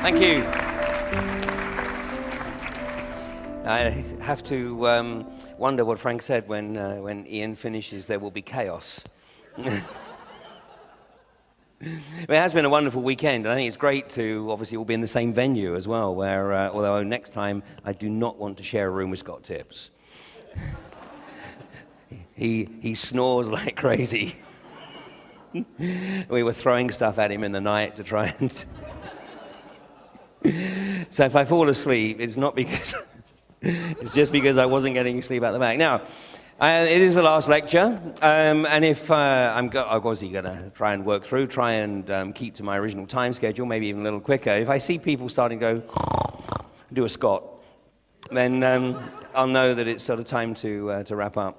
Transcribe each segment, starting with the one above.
Thank you. I have to wonder what Frank said when Ian finishes, there will be chaos. It has been a wonderful weekend. I think it's great to obviously all be in the same venue as well, where, although next time I do not want to share a room with Scott Tips. He snores like crazy. We were throwing stuff at him in the night to try and... So if I fall asleep, it's not because... It's just because I wasn't getting sleep at the back. Now, it is the last lecture, and if I'm obviously going to try and keep to my original time schedule, maybe even a little quicker. If I see people starting to go, do a Scott, then I'll know that it's sort of time to wrap up.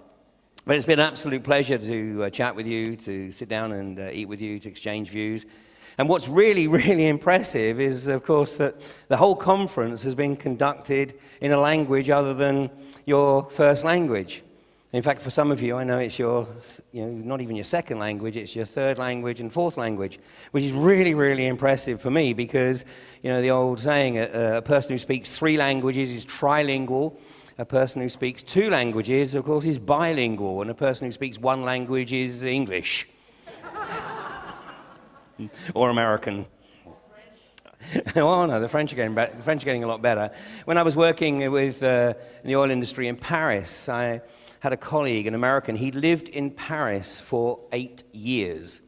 But it's been an absolute pleasure to chat with you, to sit down and eat with you, to exchange views. And what's really, really impressive is, of course, that the whole conference has been conducted in a language other than your first language. In fact, for some of you, I know it's your, not even your second language, it's your third language and fourth language, which is really, really impressive for me because, the old saying, a person who speaks 3 languages is trilingual. A person who speaks 2 languages, of course, is bilingual. And a person who speaks 1 language is English. Or American. Oh no, the French are getting a lot better. When I was working with in the oil industry in Paris, I had a colleague, an American. He'd lived in Paris for 8 years.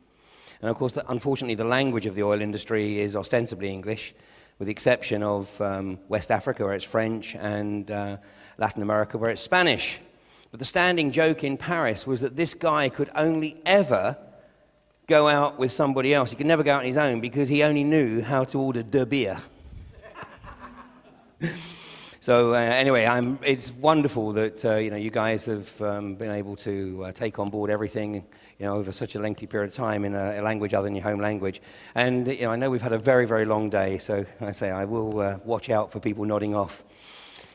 And of course, unfortunately, the language of the oil industry is ostensibly English, with the exception of West Africa, where it's French, and Latin America, where it's Spanish. But the standing joke in Paris was that this guy could only ever go out with somebody else. He could never go out on his own because he only knew how to order de beer. So anyway, it's wonderful that you guys have been able to take on board everything over such a lengthy period of time in a language other than your home language. And I know we've had a very, very long day, so I will watch out for people nodding off.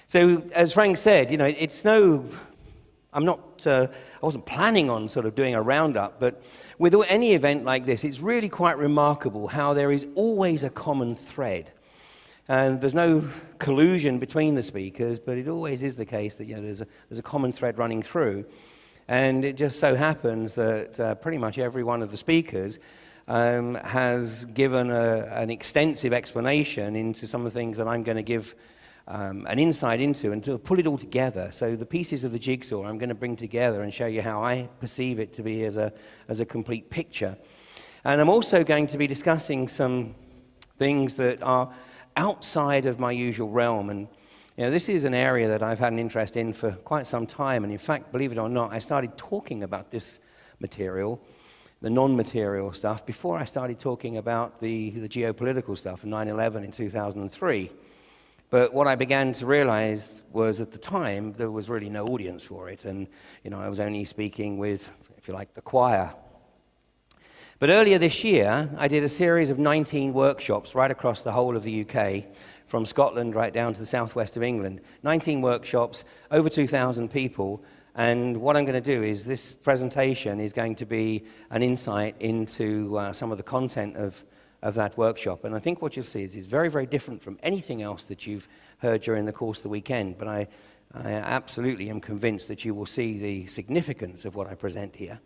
So as Frank said, I wasn't planning on sort of doing a roundup, but with any event like this, it's really quite remarkable how there is always a common thread. And there's no collusion between the speakers, but it always is the case that there's a common thread running through. And it just so happens that pretty much every one of the speakers has given an extensive explanation into some of the things that I'm going to give an insight into and to pull it all together. So the pieces of the jigsaw I'm going to bring together and show you how I perceive it to be as a complete picture. And I'm also going to be discussing some things that are outside of my usual realm. And this is an area that I've had an interest in for quite some time. And in fact, believe it or not, I started talking about this material, the non-material stuff, before I started talking about the geopolitical stuff, 9/11 in 2003. But what I began to realize was at the time there was really no audience for it, and I was only speaking with, if you like, the choir. But earlier this year, I did a series of 19 workshops right across the whole of the UK, from Scotland right down to the southwest of England. 19 workshops, over 2,000 people, and what I'm going to do is this presentation is going to be an insight into some of the content of that workshop. And I think what you'll see is very, very different from anything else that you've heard during the course of the weekend. But I absolutely am convinced that you will see the significance of what I present here.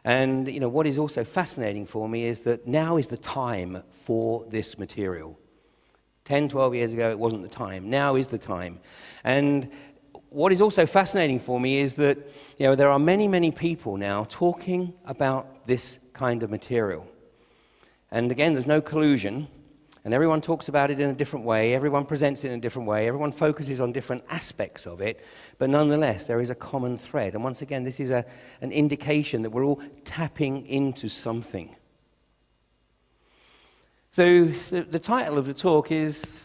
And what is also fascinating for me is that now is the time for this material. 10, 12 years ago, it wasn't the time. Now is the time. And what is also fascinating for me is that there are many, many people now talking about this kind of material. And again, there's no collusion, and everyone talks about it in a different way, everyone presents it in a different way, everyone focuses on different aspects of it, but nonetheless, there is a common thread. And once again, this is an indication that we're all tapping into something. So the title of the talk is,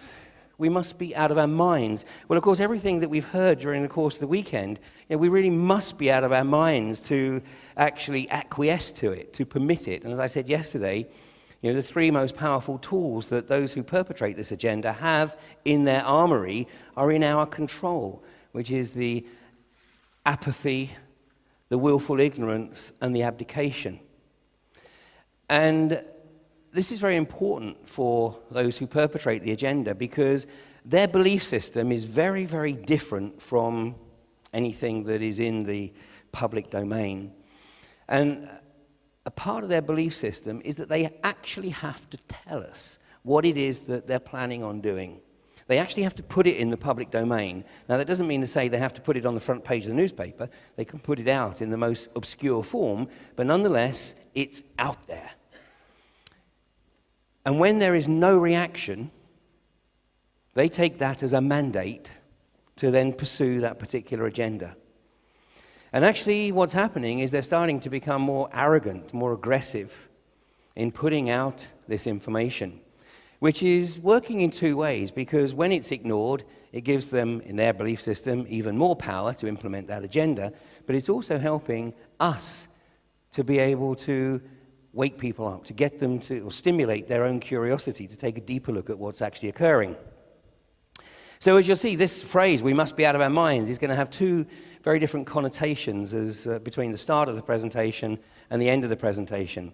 We Must Be Out of Our Minds. Well, of course, everything that we've heard during the course of the weekend, we really must be out of our minds to actually acquiesce to it, to permit it. And as I said yesterday, the 3 most powerful tools that those who perpetrate this agenda have in their armory are in our control, which is the apathy, the willful ignorance, and the abdication. And this is very important for those who perpetrate the agenda because their belief system is very, very different from anything that is in the public domain. And a part of their belief system is that they actually have to tell us what it is that they're planning on doing. They actually have to put it in the public domain. Now, that doesn't mean to say they have to put it on the front page of the newspaper. They can put it out in the most obscure form, but nonetheless, it's out there. And when there is no reaction, they take that as a mandate to then pursue that particular agenda. And actually, what's happening is they're starting to become more arrogant, more aggressive in putting out this information, which is working in two ways, because when it's ignored, it gives them, in their belief system, even more power to implement that agenda, but it's also helping us to be able to wake people up, to get them to, or stimulate their own curiosity, to take a deeper look at what's actually occurring. So as you'll see, this phrase, "we must be out of our minds," is going to have two very different connotations as between the start of the presentation and the end of the presentation.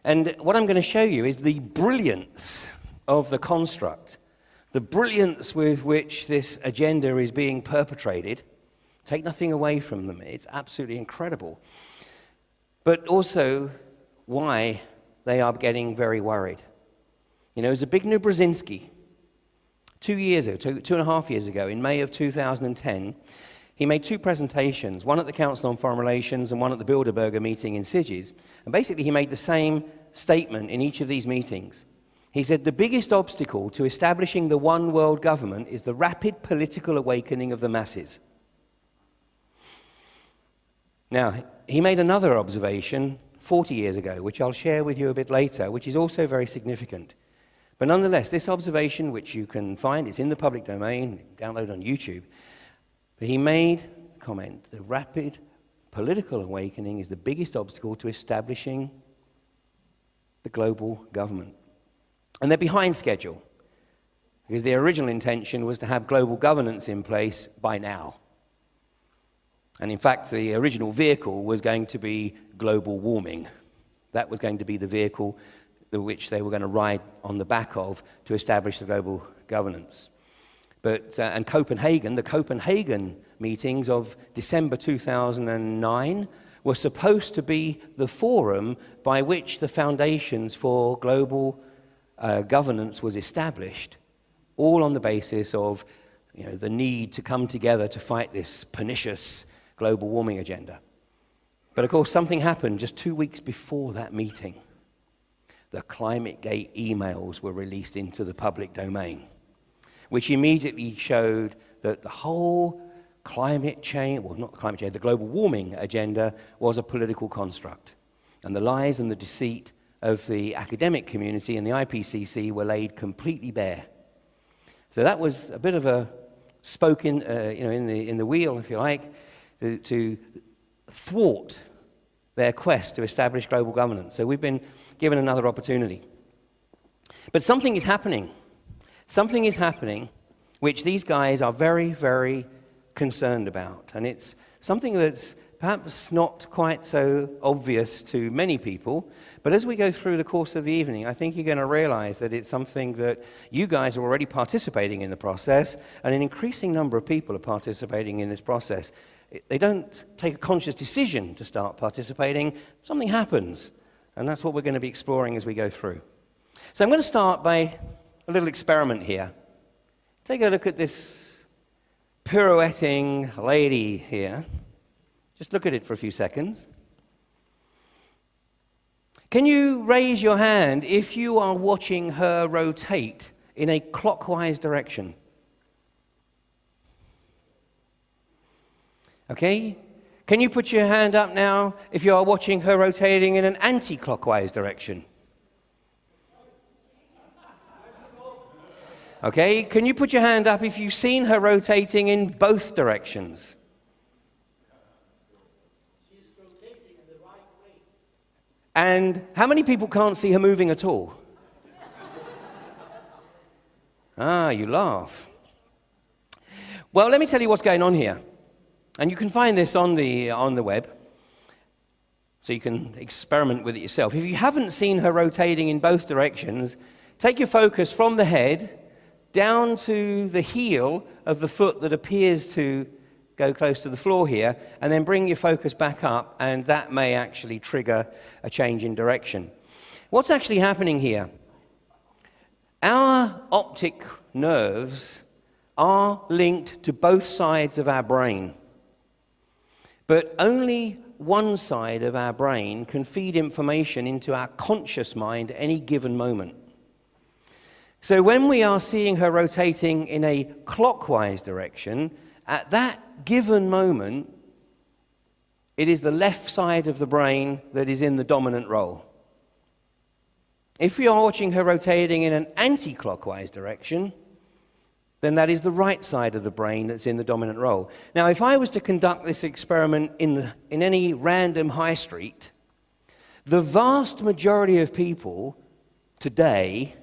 And what I'm going to show you is the brilliance of the construct, the brilliance with which this agenda is being perpetrated. Take nothing away from them. It's absolutely incredible. But also why they are getting very worried. You know, Zbigniew Brzezinski, 2.5 years ago, in May of 2010, he made two presentations, one at the Council on Foreign Relations and one at the Bilderberger meeting in Sitges. And basically he made the same statement in each of these meetings. He said, "The biggest obstacle to establishing the one world government is the rapid political awakening of the masses." Now, he made another observation 40 years ago, which I'll share with you a bit later, which is also very significant. But nonetheless, this observation, which you can find, it's in the public domain, download on YouTube, but he made the comment, the rapid political awakening is the biggest obstacle to establishing the global government. And they're behind schedule, because the original intention was to have global governance in place by now. And in fact, the original vehicle was going to be global warming. That was going to be the vehicle which they were going to ride on the back of to establish the global governance. But and Copenhagen, the Copenhagen meetings of December 2009 were supposed to be the forum by which the foundations for global governance was established, all on the basis of, you know, the need to come together to fight this pernicious global warming agenda. But of course, something happened just 2 weeks before that meeting. The ClimateGate emails were released into the public domain, which immediately showed that the whole climate change, well, not climate change, the global warming agenda was a political construct. And the lies and the deceit of the academic community and the IPCC were laid completely bare. So that was a bit of a spoke in, in the wheel, if you like, to thwart their quest to establish global governance. So we've been given another opportunity. But something is happening. Something is happening which these guys are very, very concerned about. And it's something that's perhaps not quite so obvious to many people, but as we go through the course of the evening, I think you're going to realize that it's something that you guys are already participating in the process, and an increasing number of people are participating in this process. They don't take a conscious decision to start participating. Something happens, and that's what we're going to be exploring as we go through. So I'm going to start by a little experiment here. Take a look at this pirouetting lady here. Just look at it for a few seconds. Can you raise your hand if you are watching her rotate in a clockwise direction? Okay? Can you put your hand up now if you are watching her rotating in an anti-clockwise direction? Okay? Can you put your hand up if you've seen her rotating in both directions? And how many people can't see her moving at all? Ah, you laugh. Well, let me tell you what's going on here. And you can find this on the web. So you can experiment with it yourself. If you haven't seen her rotating in both directions, take your focus from the head down to the heel of the foot that appears to go close to the floor here, and then bring your focus back up, and that may actually trigger a change in direction. What's actually happening here? Our optic nerves are linked to both sides of our brain, but only one side of our brain can feed information into our conscious mind at any given moment. So when we are seeing her rotating in a clockwise direction, at that given moment, it is the left side of the brain that is in the dominant role. If we are watching her rotating in an anti-clockwise direction, then that is the right side of the brain that's in the dominant role. Now, if I was to conduct this experiment in any random high street, the vast majority of people today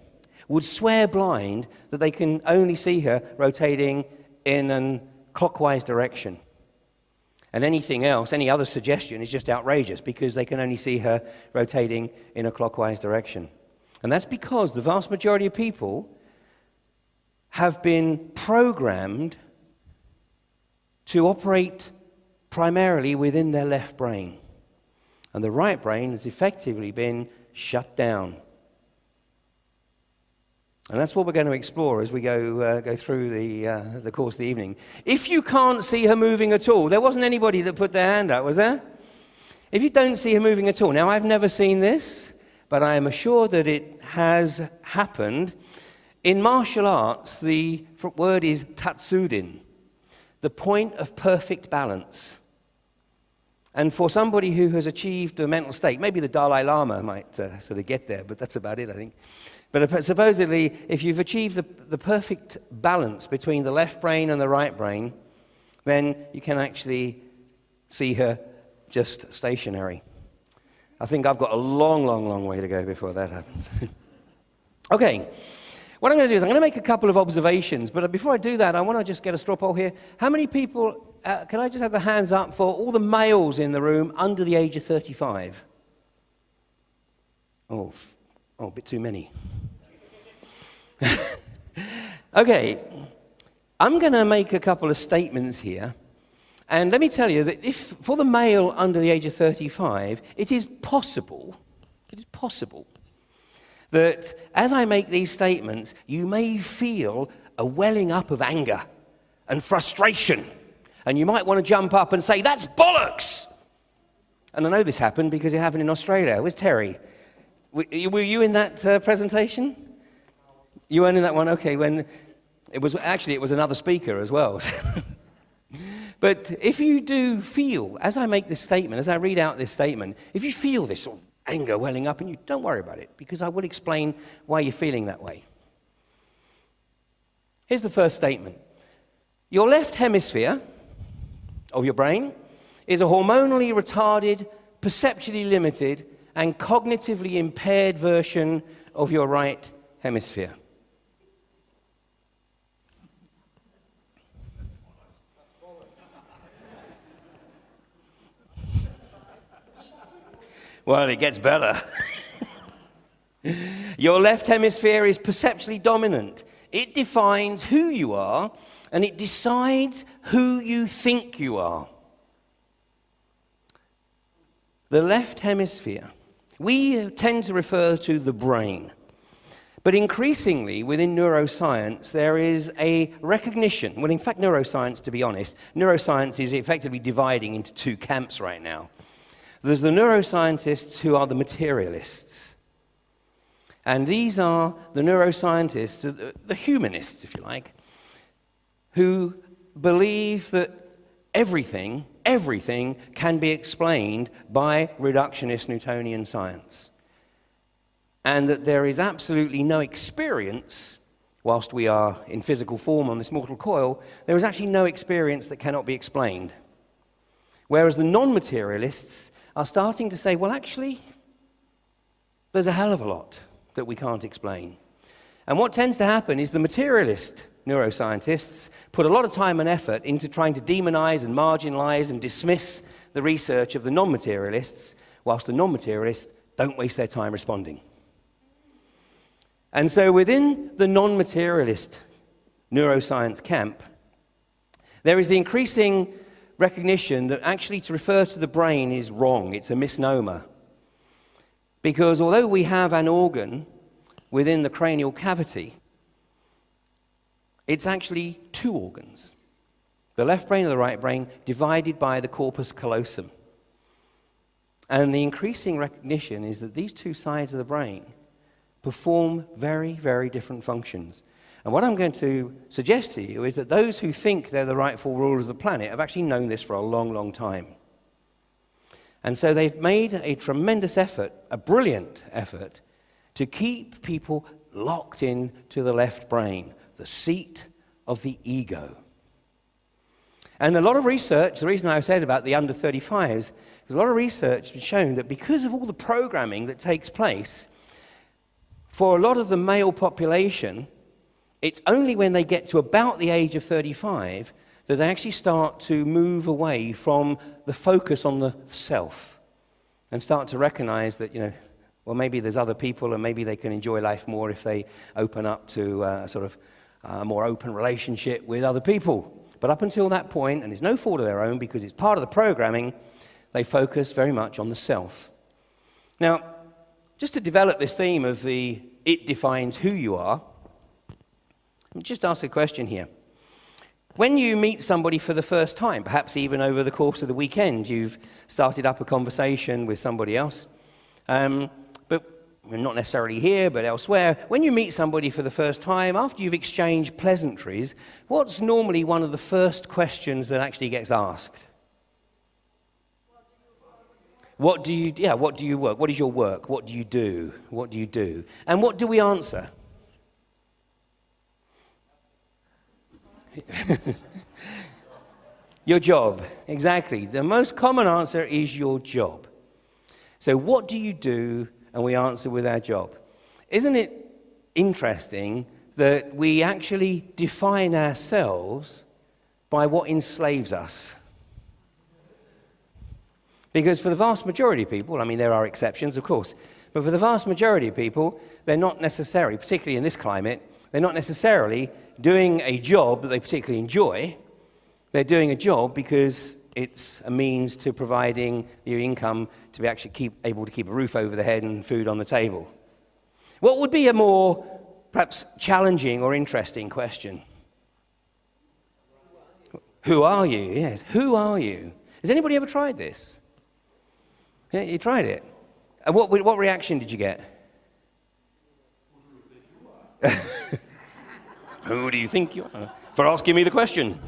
would swear blind that they can only see her rotating in a clockwise direction. And anything else, any other suggestion is just outrageous because they can only see her rotating in a clockwise direction. And that's because the vast majority of people have been programmed to operate primarily within their left brain. And the right brain has effectively been shut down. And that's what we're going to explore as we go through the course of the evening. If you can't see her moving at all, there wasn't anybody that put their hand up, was there? If you don't see her moving at all, now I've never seen this, but I am assured that it has happened. In martial arts, the word is tatsudin, the point of perfect balance. And for somebody who has achieved a mental state, maybe the Dalai Lama might sort of get there, but that's about it, I think. But supposedly, if you've achieved the perfect balance between the left brain and the right brain, then you can actually see her just stationary. I think I've got a long, long, long way to go before that happens. Okay, what I'm going to do is I'm going to make a couple of observations, but before I do that, I want to just get a straw poll here. How many people, can I just have the hands up for all the males in the room under the age of 35? Oh, a bit too many. Okay, I'm going to make a couple of statements here. And let me tell you that if, for the male under the age of 35, it is possible that as I make these statements, you may feel a welling up of anger and frustration. And you might want to jump up and say, "That's bollocks!" And I know this happened because it happened in Australia. Where's Terry? Were you in that presentation? You weren't in that one? Okay, when it was another speaker as well. But if you do feel, as I make this statement, as I read out this statement, if you feel this sort of anger welling up, and you don't worry about it, because I will explain why you're feeling that way. Here's the first statement. Your left hemisphere of your brain is a hormonally retarded, perceptually limited, and cognitively impaired version of your right hemisphere. Well, it gets better. Your left hemisphere is perceptually dominant. It defines who you are, and it decides who you think you are. The left hemisphere, we tend to refer to the brain. But increasingly, within neuroscience, there is a recognition. Well, in fact, neuroscience, to be honest, neuroscience is effectively dividing into two camps right now. There's the neuroscientists who are the materialists. And these are the neuroscientists, the humanists, if you like, who believe that everything can be explained by reductionist Newtonian science. And that there is absolutely no experience, whilst we are in physical form on this mortal coil, there is actually no experience that cannot be explained. Whereas the non-materialists are starting to say, well, actually, there's a hell of a lot that we can't explain. And what tends to happen is the materialist neuroscientists put a lot of time and effort into trying to demonize and marginalize and dismiss the research of the non-materialists, whilst the non-materialists don't waste their time responding. And so within the non-materialist neuroscience camp, there is the increasing recognition that actually to refer to the brain is wrong. It's a misnomer. Because although we have an organ within the cranial cavity, it's actually two organs. The left brain and the right brain divided by the corpus callosum. And the increasing recognition is that these two sides of the brain perform very, very different functions. And what I'm going to suggest to you is that those who think they're the rightful rulers of the planet have actually known this for a long, long time. And so they've made a tremendous effort, a brilliant effort, to keep people locked in to the left brain, the seat of the ego. And a lot of research, the reason I said about the under 35s, is a lot of research has shown that because of all the programming that takes place, for a lot of the male population, it's only when they get to about the age of 35 that they actually start to move away from the focus on the self and start to recognize that, well, maybe there's other people and maybe they can enjoy life more if they open up to a more open relationship with other people. But up until that point, and it's no fault of their own because it's part of the programming, they focus very much on the self. Now, just to develop this theme of the it defines who you are, let me just ask a question here. When you meet somebody for the first time, perhaps even over the course of the weekend, you've started up a conversation with somebody else, but not necessarily here, but elsewhere. When you meet somebody for the first time, after you've exchanged pleasantries, what's normally one of the first questions that actually gets asked? What do you work? What is your work? What do you do? What do you do? And what do we answer? Your job, exactly. The most common answer is your job. So what do you do? And we answer with our job. Isn't it interesting that we actually define ourselves by what enslaves us? Because for the vast majority of people, there are exceptions, of course, but for the vast majority of people, they're not necessarily, particularly in this climate, they're not necessarily doing a job that they particularly enjoy. They're doing a job because it's a means to providing your income to be actually able to keep a roof over the head and food on the table. What would be a more perhaps challenging or interesting question? Who are you? Yes, who are you? Has anybody ever tried this? Yeah, you tried it. And what reaction did you get? Who do you think you are? For asking me the question.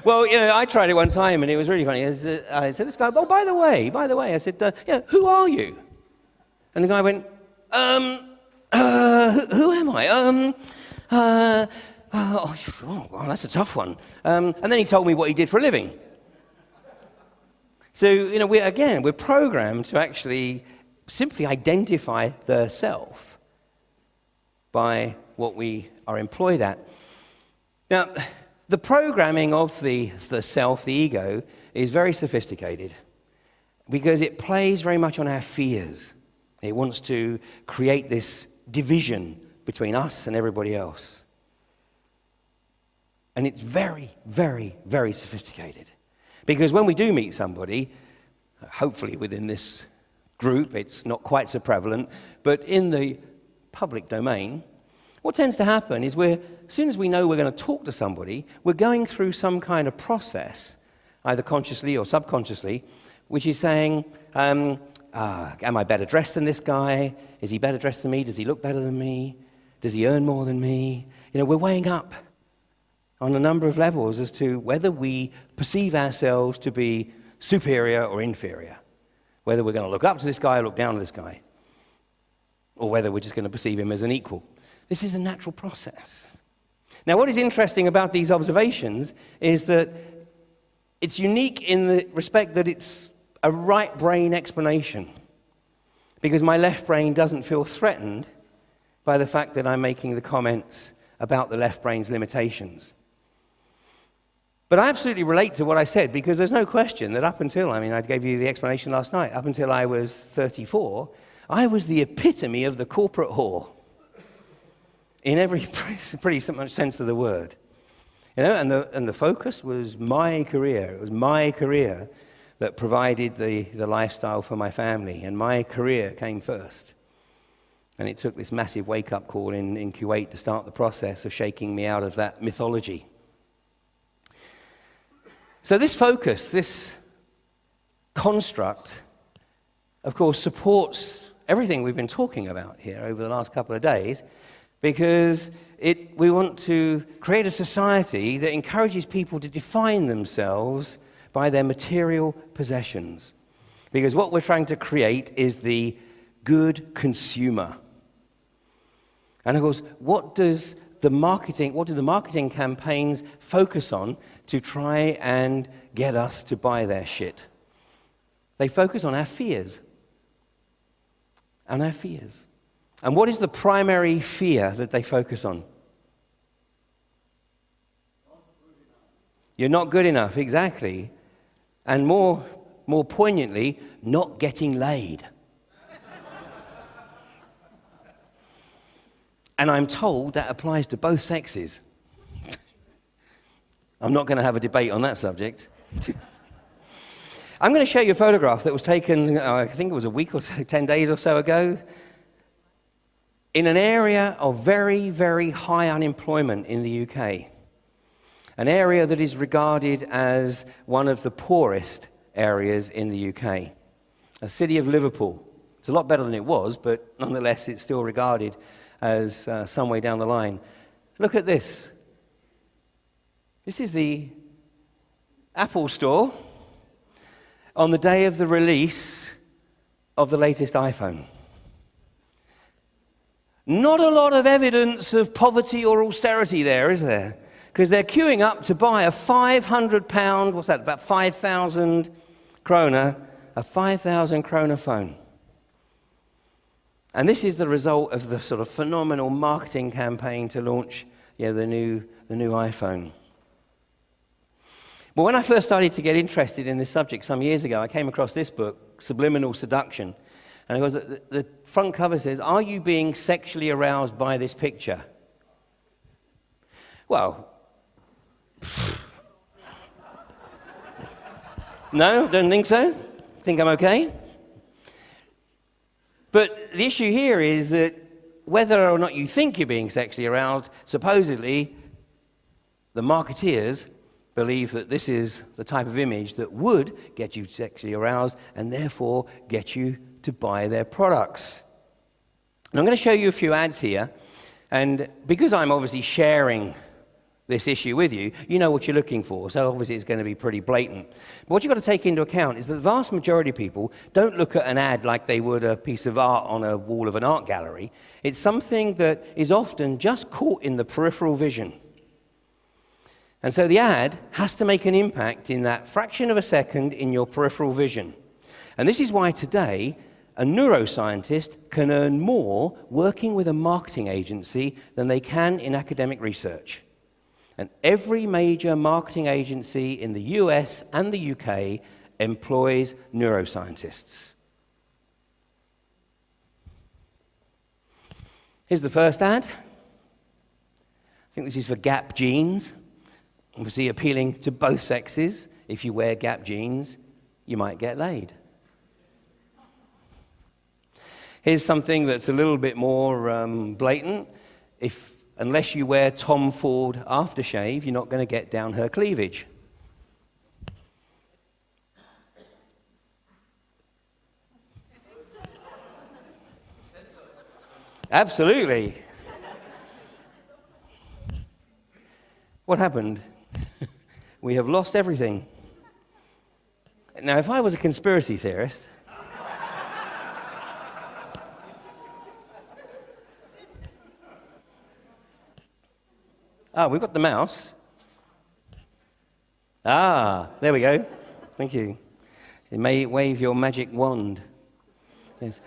Well, I tried it one time, and it was really funny. I said to this guy, oh, by the way, I said, who are you? And the guy went, who am I? Well, that's a tough one. And then he told me what he did for a living. So, we're programmed to actually simply identify the self by what we are employed at. Now, the programming of the self, the ego, is very sophisticated because it plays very much on our fears. It wants to create this division between us and everybody else. And it's very, very, very sophisticated. Because when we do meet somebody, hopefully within this group, it's not quite so prevalent, but in the public domain, what tends to happen is as soon as we know we're going to talk to somebody, we're going through some kind of process, either consciously or subconsciously, which is saying, am I better dressed than this guy? Is he better dressed than me? Does he look better than me? Does he earn more than me? We're weighing up on a number of levels as to whether we perceive ourselves to be superior or inferior, whether we're going to look up to this guy or look down to this guy, or whether we're just going to perceive him as an equal. This is a natural process. Now, what is interesting about these observations is that it's unique in the respect that it's a right brain explanation, because my left brain doesn't feel threatened by the fact that I'm making the comments about the left brain's limitations. But I absolutely relate to what I said, because there's no question that up until, I gave you the explanation last night, up until I was 34, I was the epitome of the corporate whore in every pretty much sense of the word. And the focus was my career. It was my career that provided the lifestyle for my family, and my career came first. And it took this massive wake-up call in Kuwait to start the process of shaking me out of that mythology. So this focus, this construct, of course, supports everything we've been talking about here over the last couple of days, because we want to create a society that encourages people to define themselves by their material possessions. Because what we're trying to create is the good consumer. And of course, what do the marketing campaigns focus on to try and get us to buy their shit? They focus on our fears. And our fears. And what is the primary fear that they focus on? You're not good enough, exactly. And more poignantly, not getting laid. And I'm told that applies to both sexes. I'm not going to have a debate on that subject. I'm going to show you a photograph that was taken, I think it was a week or so, 10 days or so ago, in an area of very, very high unemployment in the UK. An area that is regarded as one of the poorest areas in the UK. A city of Liverpool. It's a lot better than it was, but nonetheless it's still regarded as some way down the line. Look at this. This is the Apple Store on the day of the release of the latest iPhone. Not a lot of evidence of poverty or austerity there, is there? Because they're queuing up to buy a £500, what's that, about 5,000 kroner, a 5,000 kroner phone. And this is the result of the sort of phenomenal marketing campaign to launch the new iPhone. Well, when I first started to get interested in this subject some years ago, I came across this book, Subliminal Seduction. And it goes, the front cover says, "Are you being sexually aroused by this picture?" Well, no, don't think so. Think I'm okay. But the issue here is that whether or not you think you're being sexually aroused, supposedly the marketeers believe that this is the type of image that would get you sexually aroused and therefore get you to buy their products. And I'm going to show you a few ads here. And because I'm obviously sharing this issue with you, you know what you're looking for. So obviously it's going to be pretty blatant. But what you've got to take into account is that the vast majority of people don't look at an ad like they would a piece of art on a wall of an art gallery. It's something that is often just caught in the peripheral vision. And so the ad has to make an impact in that fraction of a second in your peripheral vision. And this is why today a neuroscientist can earn more working with a marketing agency than they can in academic research. And every major marketing agency in the US and the UK employs neuroscientists. Here's the first ad. I think this is for Gap jeans. Obviously appealing to both sexes. If you wear Gap jeans, you might get laid. Here's something that's a little bit more blatant. Unless you wear Tom Ford aftershave, you're not going to get down her cleavage. Absolutely. What happened? We have lost everything. Now, if I was a conspiracy theorist, we've got the mouse. There we go. Thank you. You may wave your magic wand. Yes.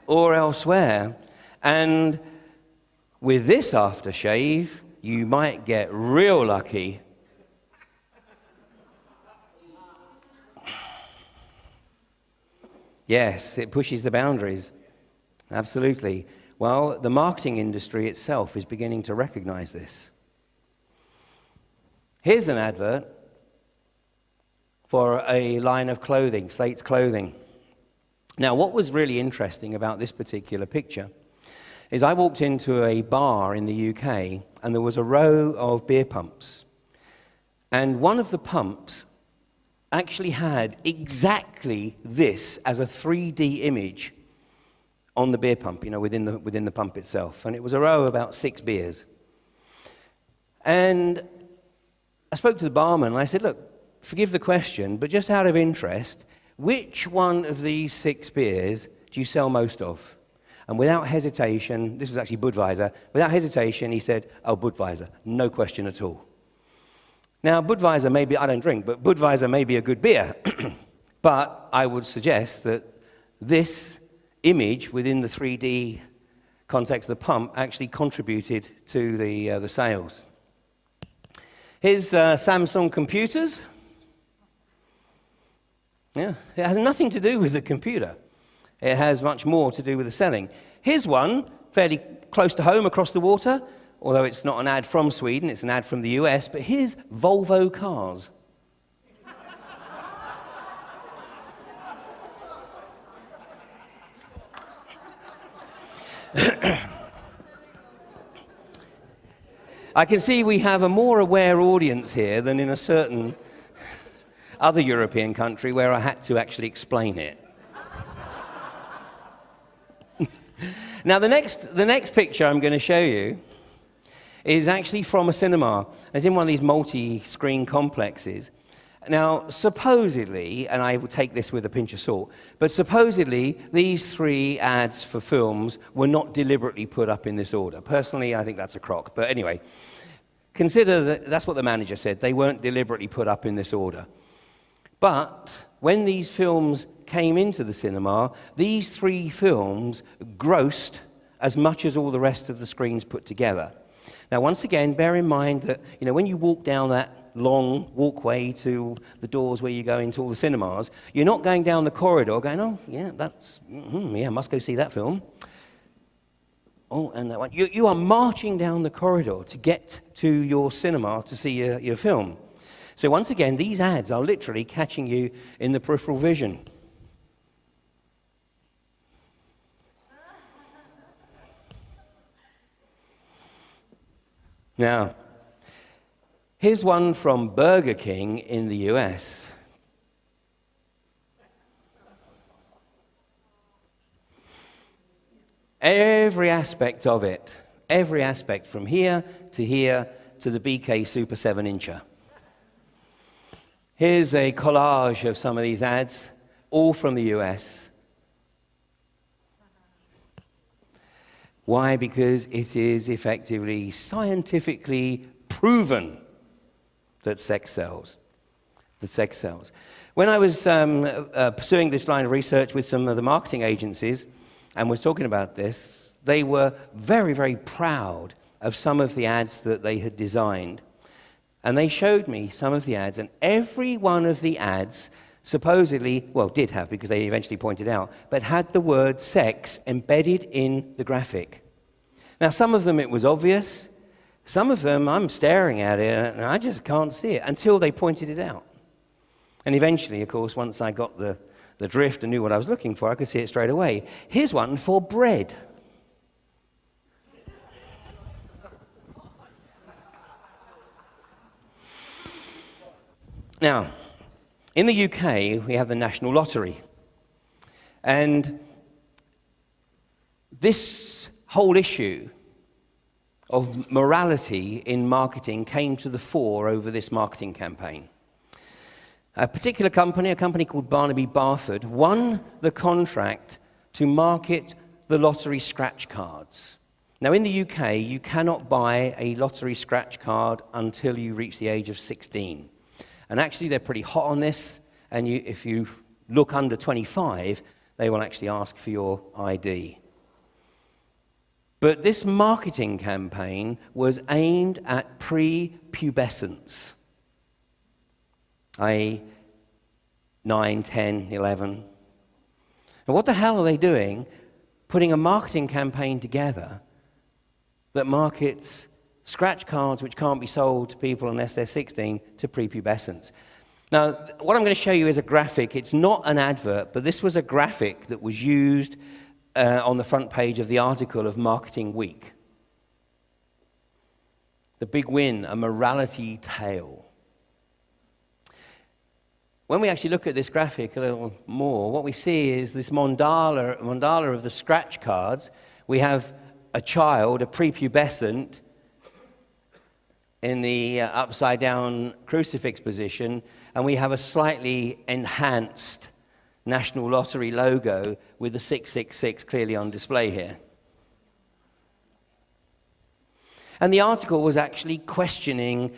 Or elsewhere. And with this aftershave, you might get real lucky Yes, it pushes the boundaries. Absolutely. Well, the marketing industry itself is beginning to recognize this. Here's an advert for a line of clothing, Slate's Clothing. Now, what was really interesting about this particular picture is I walked into a bar in the UK, and there was a row of beer pumps. And one of the pumps actually had exactly this as a 3D image on the beer pump, within the pump itself. And it was a row of about 6 beers. And I spoke to the barman, and I said, look, forgive the question, but just out of interest, which one of these 6 beers do you sell most of? And without hesitation, this was actually Budweiser, without hesitation, he said, oh, Budweiser, no question at all. Now, Budweiser may be, I don't drink, but Budweiser may be a good beer. But I would suggest that this image within the 3D context of the pump actually contributed to the sales. Here's Samsung computers. Yeah, it has nothing to do with the computer. It has much more to do with the selling. Here's one, fairly close to home across the water, although it's not an ad from Sweden, it's an ad from the US, but here's Volvo cars. I can see we have a more aware audience here than in a certain other European country where I had to actually explain it. Now, the next picture I'm going to show you is actually from a cinema. It's in one of these multi-screen complexes. Now, supposedly, and I will take this with a pinch of salt, but supposedly these 3 ads for films were not deliberately put up in this order. Personally, I think that's a crock. But anyway, consider that's what the manager said. They weren't deliberately put up in this order. But when these films came into the cinema, these 3 films grossed as much as all the rest of the screens put together. Now, once again, bear in mind that, when you walk down that long walkway to the doors where you go into all the cinemas, you're not going down the corridor going, oh, yeah, must go see that film. Oh, and that one. You are marching down the corridor to get to your cinema to see your film. So once again, these ads are literally catching you in the peripheral vision. Now, here's one from Burger King in the US. Every aspect of it, every aspect from here to the BK Super 7-incher. Here's a collage of some of these ads, all from the US. Why? Because it is effectively scientifically proven that sex sells. That sex sells. When I was pursuing this line of research with some of the marketing agencies and was talking about this, they were very, very proud of some of the ads that they had designed. And they showed me some of the ads, and every one of the ads supposedly, did have, because they eventually pointed out, but had the word sex embedded in the graphic. Now, some of them it was obvious. Some of them I'm staring at it, and I just can't see it until they pointed it out. And eventually, of course, once I got the drift and knew what I was looking for, I could see it straight away. Here's one for bread. Now, in the UK, we have the National Lottery. And this whole issue of morality in marketing came to the fore over this marketing campaign. A particular company, a company called Barnaby Barford, won the contract to market the lottery scratch cards. Now, in the UK, you cannot buy a lottery scratch card until you reach the age of 16. And actually, they're pretty hot on this. And if you look under 25, they will actually ask for your ID. But this marketing campaign was aimed at pre-pubescence, i.e. 9, 10, 11. Now, what the hell are they doing putting a marketing campaign together that markets scratch cards which can't be sold to people unless they're 16 to prepubescents? Now, what I'm going to show you is a graphic. It's not an advert, but this was a graphic that was used on the front page of the article of Marketing Week. The big win, a morality tale. When we actually look at this graphic a little more, what we see is this mandala of the scratch cards. We have a child, a prepubescent, in the upside-down crucifix position, and we have a slightly enhanced National Lottery logo with the 666 clearly on display here. And the article was actually questioning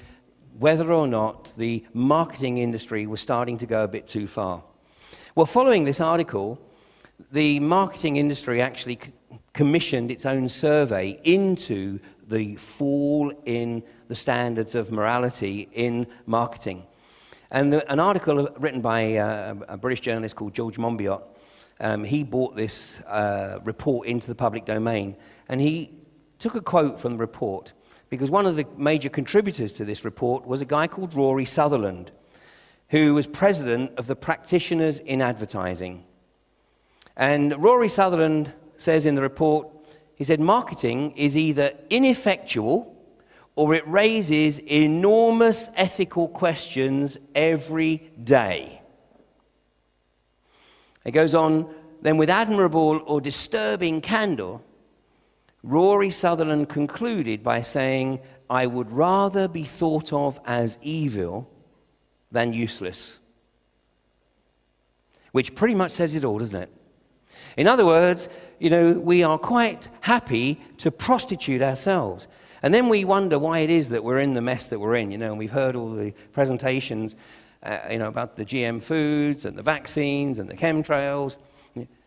whether or not the marketing industry was starting to go a bit too far. Well, following this article, the marketing industry actually commissioned its own survey into the fall in the standards of morality in marketing. And an article written by a British journalist called George Monbiot, he brought this report into the public domain, and he took a quote from the report, because one of the major contributors to this report was a guy called Rory Sutherland, who was president of the Practitioners in Advertising. And Rory Sutherland says in the report, he said, marketing is either ineffectual or it raises enormous ethical questions every day. It goes on, then with admirable or disturbing candor, Rory Sutherland concluded by saying, I would rather be thought of as evil than useless. Which pretty much says it all, doesn't it? In other words, we are quite happy to prostitute ourselves. And then we wonder why it is that we're in the mess that we're in, and we've heard all the presentations, about the GM foods and the vaccines and the chemtrails.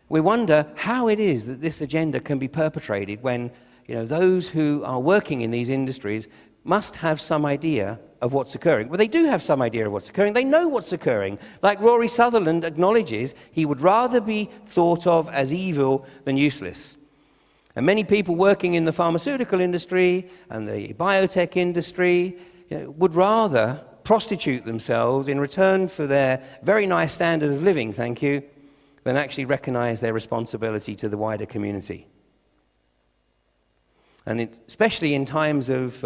We wonder how it is that this agenda can be perpetrated when, those who are working in these industries must have some idea of what's occurring. Well, they do have some idea of what's occurring. They know what's occurring. Like Rory Sutherland acknowledges, he would rather be thought of as evil than useless. And many people working in the pharmaceutical industry and the biotech industry would rather prostitute themselves in return for their very nice standard of living, thank you, than actually recognize their responsibility to the wider community. And especially in times of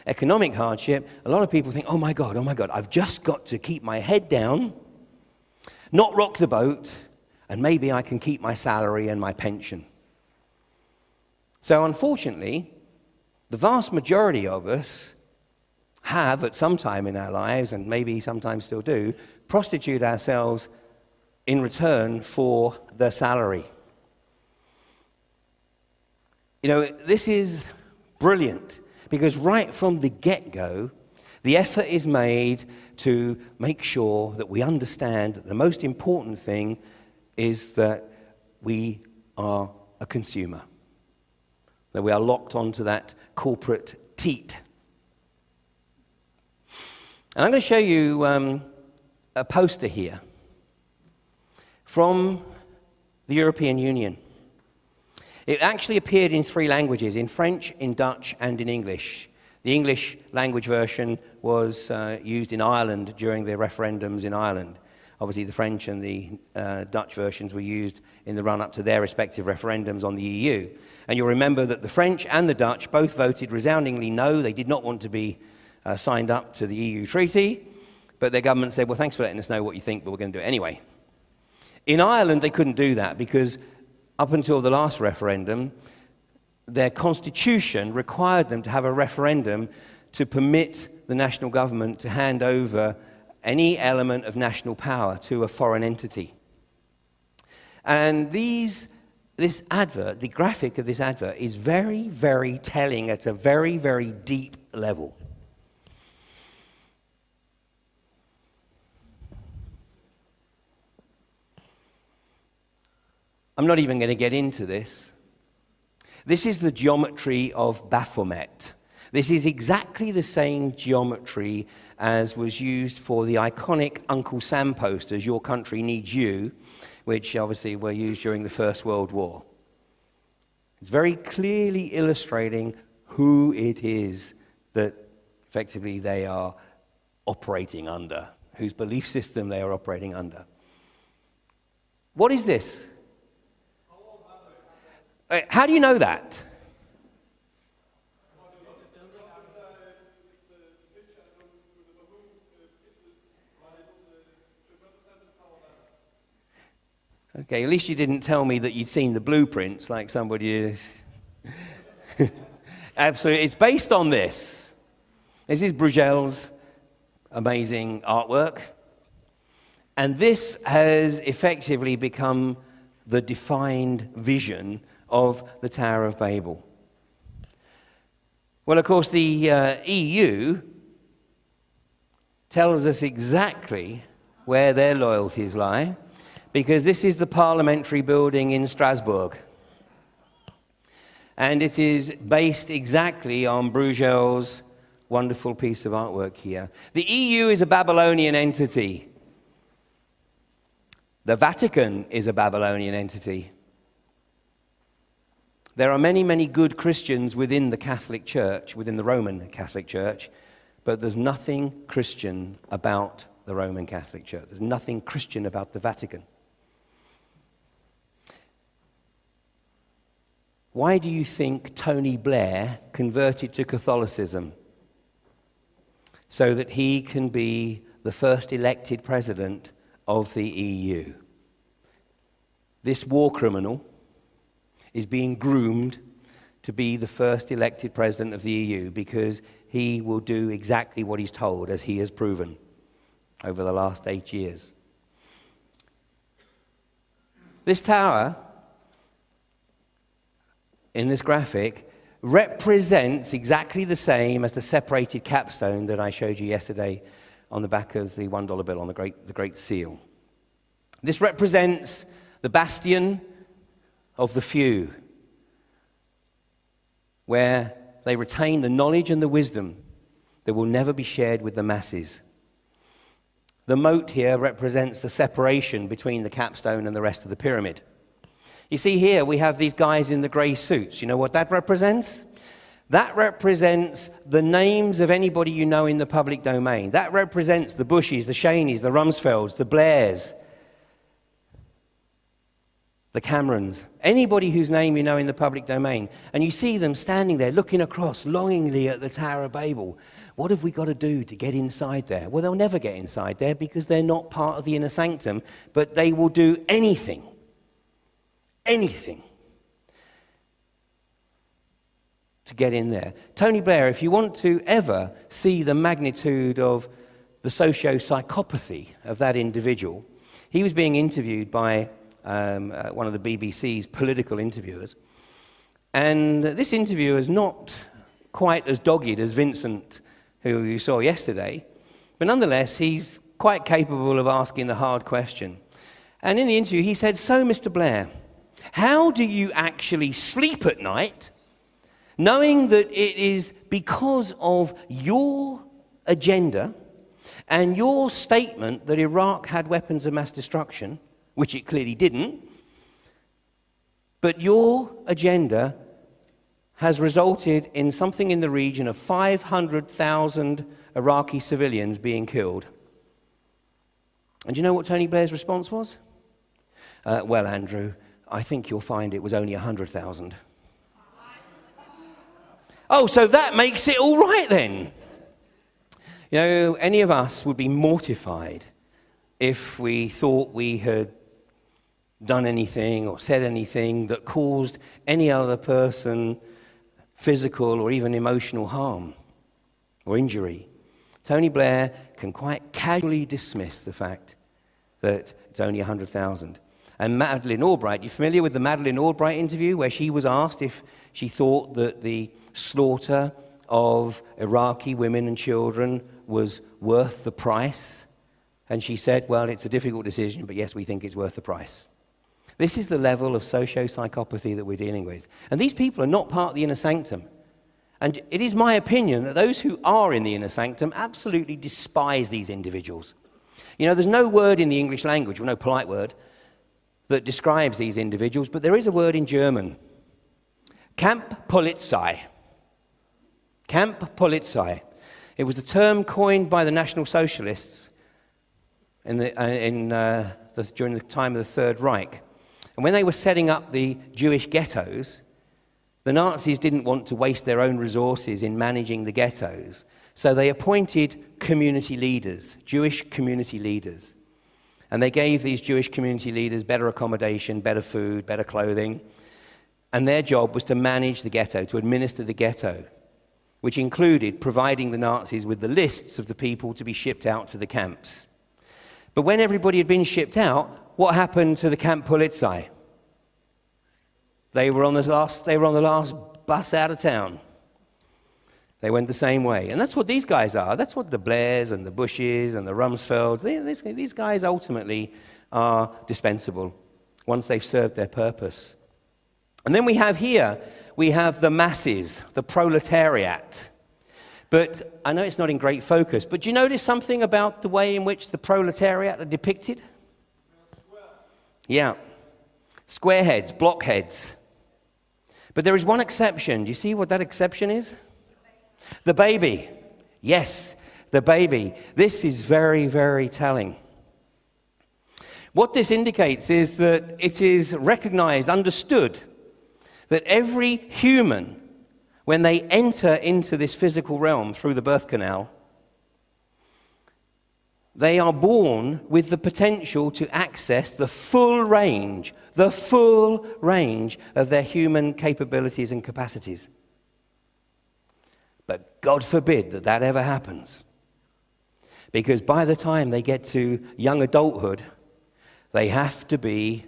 economic hardship, a lot of people think, oh my God, I've just got to keep my head down, not rock the boat, and maybe I can keep my salary and my pension. So unfortunately, the vast majority of us have, at some time in our lives, and maybe sometimes still do, prostitute ourselves in return for the salary. This is brilliant, because right from the get-go, the effort is made to make sure that we understand that the most important thing is that we are a consumer, that we are locked onto that corporate teat. And I'm going to show you a poster here from the European Union. It actually appeared in 3 languages, in French, in Dutch, and in English. The English language version was used in Ireland during the referendums in Ireland. Obviously, the French and the Dutch versions were used in the run-up to their respective referendums on the EU. And you'll remember that the French and the Dutch both voted resoundingly no. They did not want to be signed up to the EU treaty, but their government said, well, thanks for letting us know what you think, but we're going to do it anyway. In Ireland, they couldn't do that because up until the last referendum, their constitution required them to have a referendum to permit the national government to hand over any element of national power to a foreign entity. And this advert, the graphic of this advert, is very, very telling at a very, very deep level. I'm not even going to get into this. This is the geometry of Baphomet. This is exactly the same geometry as was used for the iconic Uncle Sam posters, Your Country Needs You, which obviously were used during the First World War. It's very clearly illustrating who it is that effectively they are operating under, whose belief system they are operating under. What is this? How do you know that? Okay, at least you didn't tell me that you'd seen the blueprints like somebody. Absolutely, it's based on this. This is Bruegel's amazing artwork. And this has effectively become the defined vision of the Tower of Babel. Well, of course, the EU tells us exactly where their loyalties lie, because this is the parliamentary building in Strasbourg. And it is based exactly on Bruegel's wonderful piece of artwork here. The EU is a Babylonian entity. The Vatican is a Babylonian entity. There are many, many good Christians within the Catholic Church, within the Roman Catholic Church, but there's nothing Christian about the Roman Catholic Church. There's nothing Christian about the Vatican. Why do you think Tony Blair converted to Catholicism? So that he can be the first elected president of the EU. This war criminal is being groomed to be the first elected president of the EU because he will do exactly what he's told, as he has proven over the last 8 years. This tower, in this graphic, represents exactly the same as the separated capstone that I showed you yesterday on the back of the $1 bill on the Great Seal. This represents the bastion of the few, where they retain the knowledge and the wisdom that will never be shared with the masses. The moat here represents the separation between the capstone and the rest of the pyramid. You see here, we have these guys in the grey suits. You know what that represents? That represents the names of anybody you know in the public domain. That represents the Bushes, the Cheneys, the Rumsfelds, the Blairs, the Camerons, anybody whose name you know in the public domain. And you see them standing there looking across longingly at the Tower of Babel. What have we got to do to get inside there? Well, they'll never get inside there because they're not part of the inner sanctum, but they will do anything to get in there. Tony Blair, if you want to ever see the magnitude of the socio-psychopathy of that individual, he was being interviewed by one of the BBC's political interviewers, and this interviewer is not quite as dogged as Vincent, who you saw yesterday, but nonetheless, he's quite capable of asking the hard question. And in the interview, he said, "So, Mr. Blair, how do you actually sleep at night knowing that it is because of your agenda and your statement that Iraq had weapons of mass destruction, which it clearly didn't, but your agenda has resulted in something in the region of 500,000 Iraqi civilians being killed?" And do you know what Tony Blair's response was? "Well, Andrew, I think you'll find it was only 100,000. Oh, so that makes it all right then. You know, any of us would be mortified if we thought we had done anything or said anything that caused any other person physical or even emotional harm or injury. Tony Blair can quite casually dismiss the fact that it's only 100,000. And Madeleine Albright, you familiar with the Madeleine Albright interview where she was asked if she thought that the slaughter of Iraqi women and children was worth the price? And she said, well, it's a difficult decision, but yes, we think it's worth the price. This is the level of socio-psychopathy that we're dealing with. And these people are not part of the inner sanctum. And it is my opinion that those who are in the inner sanctum absolutely despise these individuals. You know, there's no word in the English language, or no polite word, that describes these individuals, but there is a word in German. Kampfpolizei. Kampfpolizei. It was the term coined by the National Socialists during the time of the Third Reich. And when they were setting up the Jewish ghettos, the Nazis didn't want to waste their own resources in managing the ghettos, so they appointed community leaders, Jewish community leaders. And they gave these Jewish community leaders better accommodation, better food, better clothing. And their job was to manage the ghetto, to administer the ghetto, which included providing the Nazis with the lists of the people to be shipped out to the camps. But when everybody had been shipped out, what happened to the Kampfpolizei? They were on the last bus out of town. They went the same way. And that's what these guys are. That's what the Blairs and the Bushes and the Rumsfelds, these guys ultimately are dispensable once they've served their purpose. And then we have the masses, the proletariat. But I know it's not in great focus, but do you notice something about the way in which the proletariat are depicted? Yeah. Squareheads, blockheads. But there is one exception. Do you see what that exception is? The baby. Yes, the baby. This is very, very telling. What this indicates is that it is recognized, understood, that every human, when they enter into this physical realm through the birth canal, they are born with the potential to access the full range of their human capabilities and capacities. But God forbid that ever happens. Because by the time they get to young adulthood, they have to be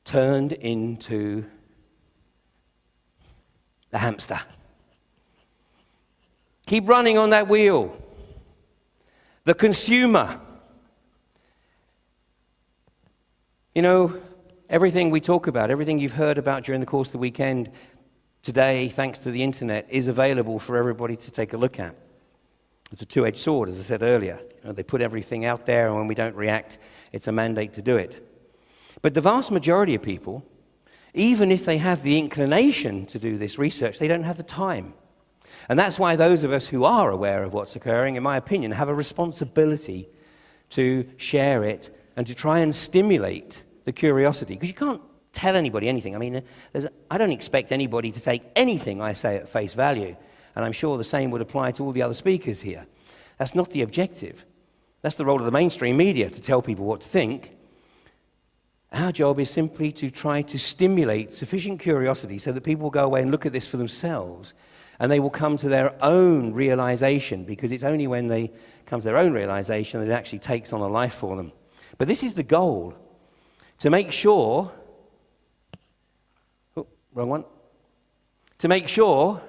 turned into the hamster. Keep running on that wheel. The consumer. You know, everything we talk about, everything you've heard about during the course of the weekend, today, thanks to the internet, is available for everybody to take a look at. It's a two-edged sword, as I said earlier. You know, they put everything out there, and when we don't react, it's a mandate to do it. But the vast majority of people, even if they have the inclination to do this research, they don't have the time. And that's why those of us who are aware of what's occurring, in my opinion, have a responsibility to share it and to try and stimulate the curiosity. Because you can't tell anybody anything. I mean, I don't expect anybody to take anything I say at face value. And I'm sure the same would apply to all the other speakers here. That's not the objective. That's the role of the mainstream media, to tell people what to think. Our job is simply to try to stimulate sufficient curiosity so that people will go away and look at this for themselves, and they will come to their own realization, because it's only when they come to their own realization that it actually takes on a life for them. But this is the goal, to make sure... Oh, wrong one. To make sure...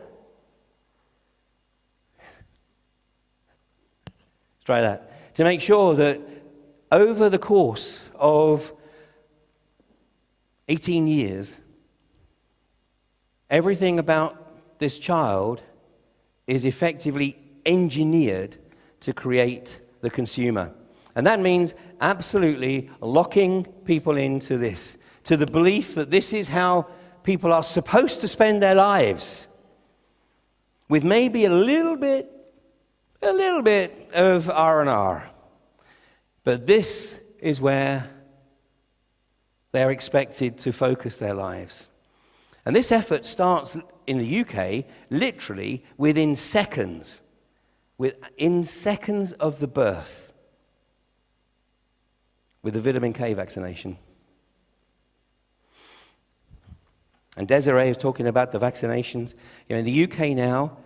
Let's try that. To make sure that over the course of 18 years, everything about this child is effectively engineered to create the consumer. And that means absolutely locking people into this, to the belief that this is how people are supposed to spend their lives, with maybe a little bit of R&R. But this is where they're expected to focus their lives. And this effort starts in the UK literally within seconds of the birth, with the vitamin K vaccination. And Desiree is talking about the vaccinations. You know, in the UK now,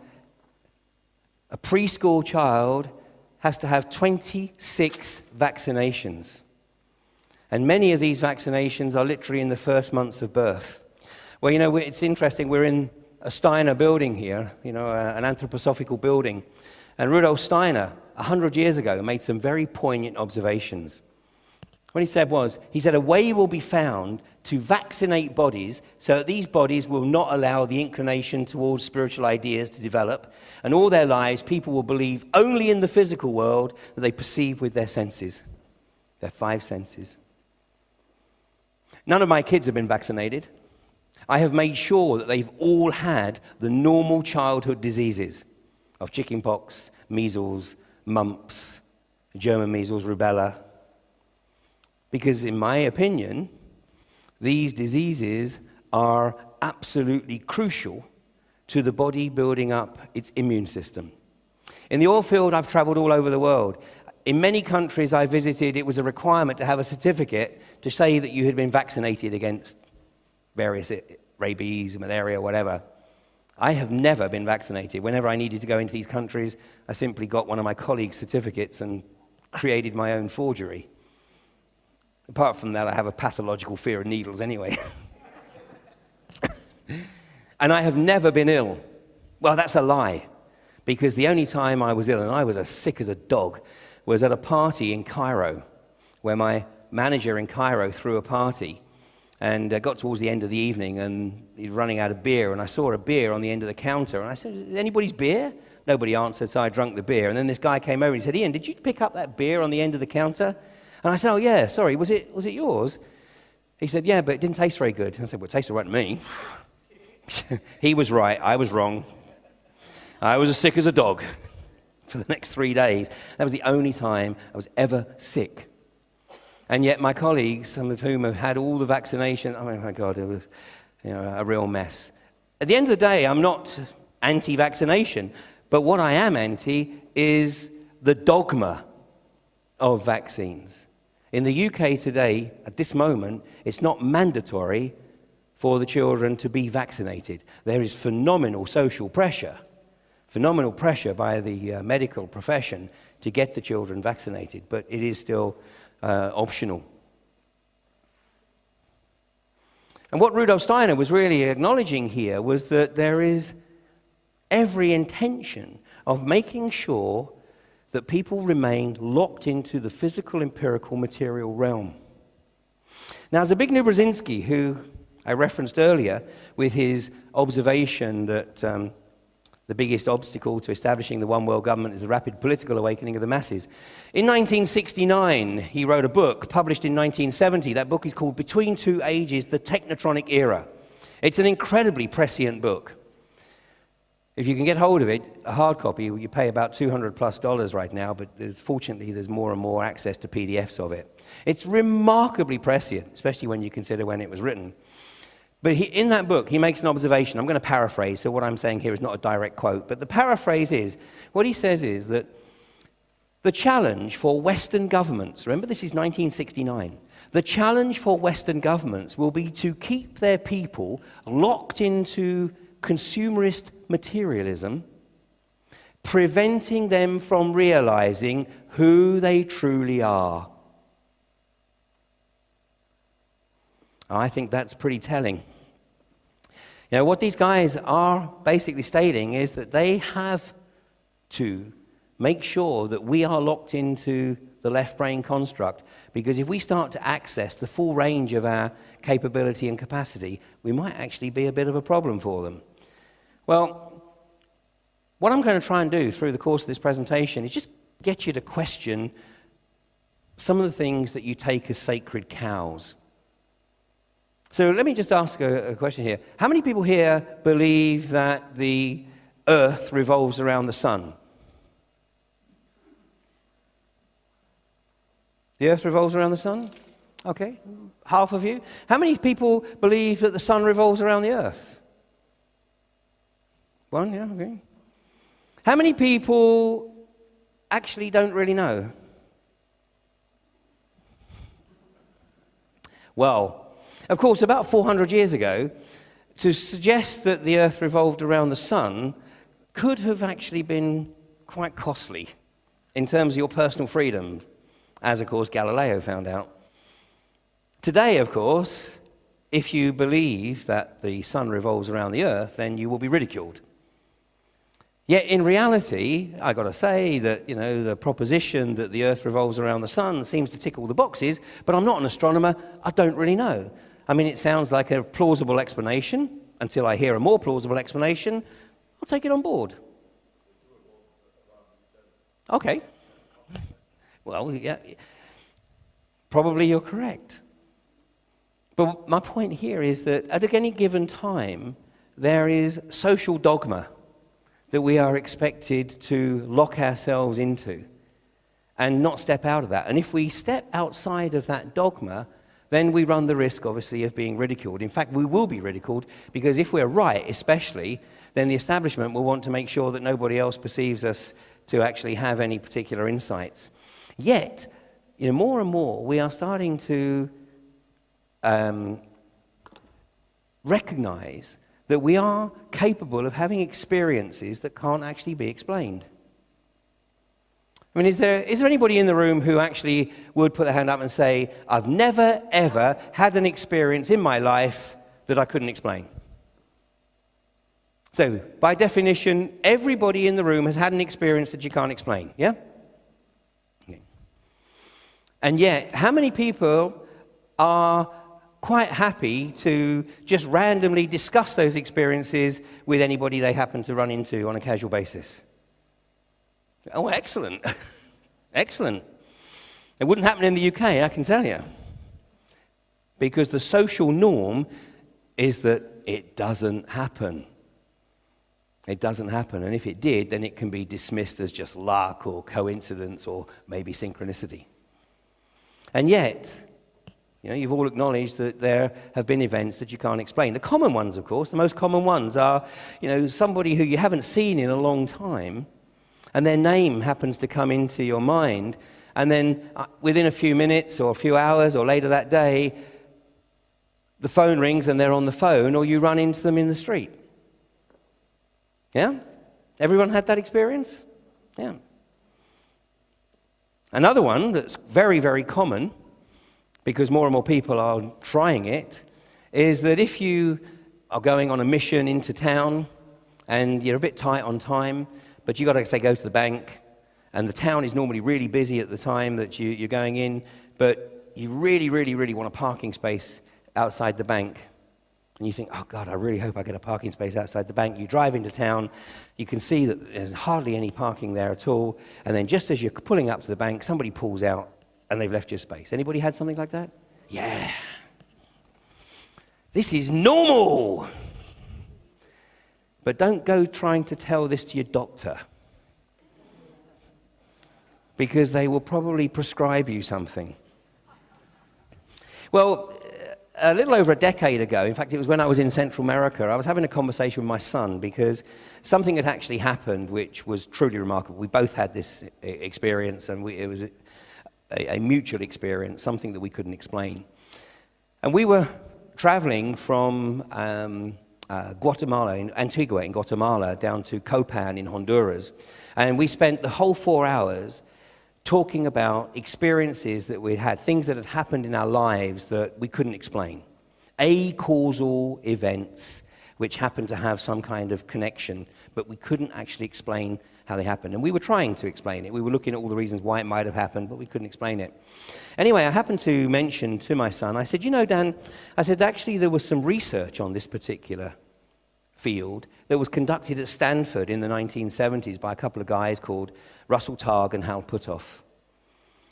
a preschool child has to have 26 vaccinations. And many of these vaccinations are literally in the first months of birth. Well, you know, it's interesting. We're in a Steiner building here, you know, an anthroposophical building. And Rudolf Steiner, 100 years ago, made some very poignant observations. What he said was, a way will be found to vaccinate bodies so that these bodies will not allow the inclination towards spiritual ideas to develop, and all their lives people will believe only in the physical world that they perceive with their senses, their five senses. None of my kids have been vaccinated. I have made sure that they've all had the normal childhood diseases of chickenpox, measles, mumps, German measles, rubella. Because in my opinion, these diseases are absolutely crucial to the body building up its immune system. In the oil field, I've traveled all over the world. In many countries I visited, it was a requirement to have a certificate to say that you had been vaccinated against various rabies, malaria, whatever. I have never been vaccinated. Whenever I needed to go into these countries, I simply got one of my colleagues' certificates and created my own forgery. Apart from that, I have a pathological fear of needles anyway. And I have never been ill. Well, that's a lie. Because the only time I was ill, and I was as sick as a dog, was at a party in Cairo, where my manager in Cairo threw a party. And got towards the end of the evening, and he's running out of beer, and I saw a beer on the end of the counter, and I said, anybody's beer? Nobody answered, so I drank the beer. And then this guy came over and he said, Ian, did you pick up that beer on the end of the counter? And I said, oh yeah, sorry, was it yours? He said, yeah, but it didn't taste very good. I said, well, it tasted right to me. He was right, I was wrong. I was as sick as a dog for the next 3 days. That was the only time I was ever sick. And yet my colleagues, some of whom have had all the vaccination, oh my God, it was a real mess. At the end of the day, I'm not anti-vaccination, but what I am anti is the dogma of vaccines. In the UK today, at this moment, it's not mandatory for the children to be vaccinated. There is phenomenal social pressure by the medical profession to get the children vaccinated, but it is still optional. And what Rudolf Steiner was really acknowledging here was that there is every intention of making sure that people remain locked into the physical, empirical, material realm. Now, Zbigniew Brzezinski, who I referenced earlier with his observation that the biggest obstacle to establishing the one world government is the rapid political awakening of the masses. In 1969, he wrote a book, published in 1970. That book is called Between Two Ages, The Technotronic Era. It's an incredibly prescient book. If you can get hold of it, a hard copy, you pay about $200+ right now, but fortunately there's more and more access to PDFs of it. It's remarkably prescient, especially when you consider when it was written. But in that book, he makes an observation. I'm going to paraphrase, so what I'm saying here is not a direct quote. But the paraphrase is, what he says is that the challenge for Western governments, remember this is 1969, the challenge for Western governments will be to keep their people locked into consumerist materialism, preventing them from realizing who they truly are. I think that's pretty telling. You know, what these guys are basically stating is that they have to make sure that we are locked into the left brain construct, because if we start to access the full range of our capability and capacity, we might actually be a bit of a problem for them. Well, what I'm going to try and do through the course of this presentation is just get you to question some of the things that you take as sacred cows. So let me just ask a question here. How many people here believe that the earth revolves around the sun? The earth revolves around the sun? Okay, half of you. How many people believe that the sun revolves around the earth? One, yeah, okay. How many people actually don't really know? Well, of course, about 400 years ago, to suggest that the earth revolved around the sun could have actually been quite costly in terms of your personal freedom, as, of course, Galileo found out. Today, of course, if you believe that the sun revolves around the earth, then you will be ridiculed. Yet in reality, I've got to say that, the proposition that the earth revolves around the sun seems to tick all the boxes, but I'm not an astronomer, I don't really know. I mean, it sounds like a plausible explanation. Until I hear a more plausible explanation, I'll take it on board. Okay. Well, yeah, probably you're correct. But my point here is that at any given time, there is social dogma that we are expected to lock ourselves into and not step out of that. And if we step outside of that dogma, then we run the risk, obviously, of being ridiculed. In fact, we will be ridiculed, because if we're right, especially, then the establishment will want to make sure that nobody else perceives us to actually have any particular insights. Yet, more and more, we are starting to recognize that we are capable of having experiences that can't actually be explained. I mean, is there anybody in the room who actually would put their hand up and say, I've never, ever had an experience in my life that I couldn't explain? So, by definition, everybody in the room has had an experience that you can't explain, yeah? Okay. And yet, how many people are quite happy to just randomly discuss those experiences with anybody they happen to run into on a casual basis? Oh, excellent. Excellent. It wouldn't happen in the UK, I can tell you. Because the social norm is that it doesn't happen. It doesn't happen. And if it did, then it can be dismissed as just luck or coincidence or maybe synchronicity. And yet, you've all acknowledged that there have been events that you can't explain. The common ones, of course, the most common ones are, somebody who you haven't seen in a long time, and their name happens to come into your mind, and then within a few minutes or a few hours or later that day, the phone rings and they're on the phone, or you run into them in the street. Yeah? Everyone had that experience? Yeah. Another one that's very, very common, because more and more people are trying it, is that if you are going on a mission into town and you're a bit tight on time, but you've got to, say, go to the bank, and the town is normally really busy at the time that you're going in, but you really, really, really want a parking space outside the bank. And you think, oh, God, I really hope I get a parking space outside the bank. You drive into town, you can see that there's hardly any parking there at all, and then just as you're pulling up to the bank, somebody pulls out, and they've left your space. Anybody had something like that? Yeah. This is normal. But don't go trying to tell this to your doctor, because they will probably prescribe you something. Well, a little over a decade ago, in fact, it was when I was in Central America, I was having a conversation with my son because something had actually happened which was truly remarkable. We both had this experience, and it was a mutual experience, something that we couldn't explain. And we were traveling from Guatemala, in Antigua in Guatemala, down to Copan in Honduras. And we spent the whole 4 hours talking about experiences that we'd had, things that had happened in our lives that we couldn't explain. Acausal events which happened to have some kind of connection, but we couldn't actually explain how they happened. And we were trying to explain it. We were looking at all the reasons why it might have happened, but we couldn't explain it. Anyway, I happened to mention to my son, I said, Dan, I said, actually there was some research on this particular field that was conducted at Stanford in the 1970s by a couple of guys called Russell Targ and Hal Puthoff.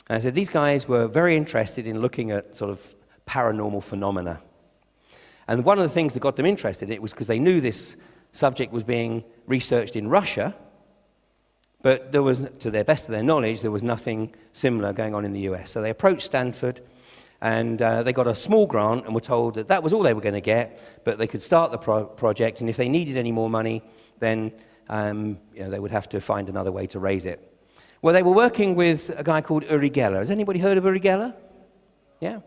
And I said, these guys were very interested in looking at sort of paranormal phenomena. And one of the things that got them interested in it was because they knew this subject was being researched in Russia, but there was, to the best of their knowledge, there was nothing similar going on in the US. So they approached Stanford, and they got a small grant and were told that that was all they were going to get, but they could start the project, and if they needed any more money, then they would have to find another way to raise it. Well, they were working with a guy called Uri Geller. Has anybody heard of Uri Geller? Yeah?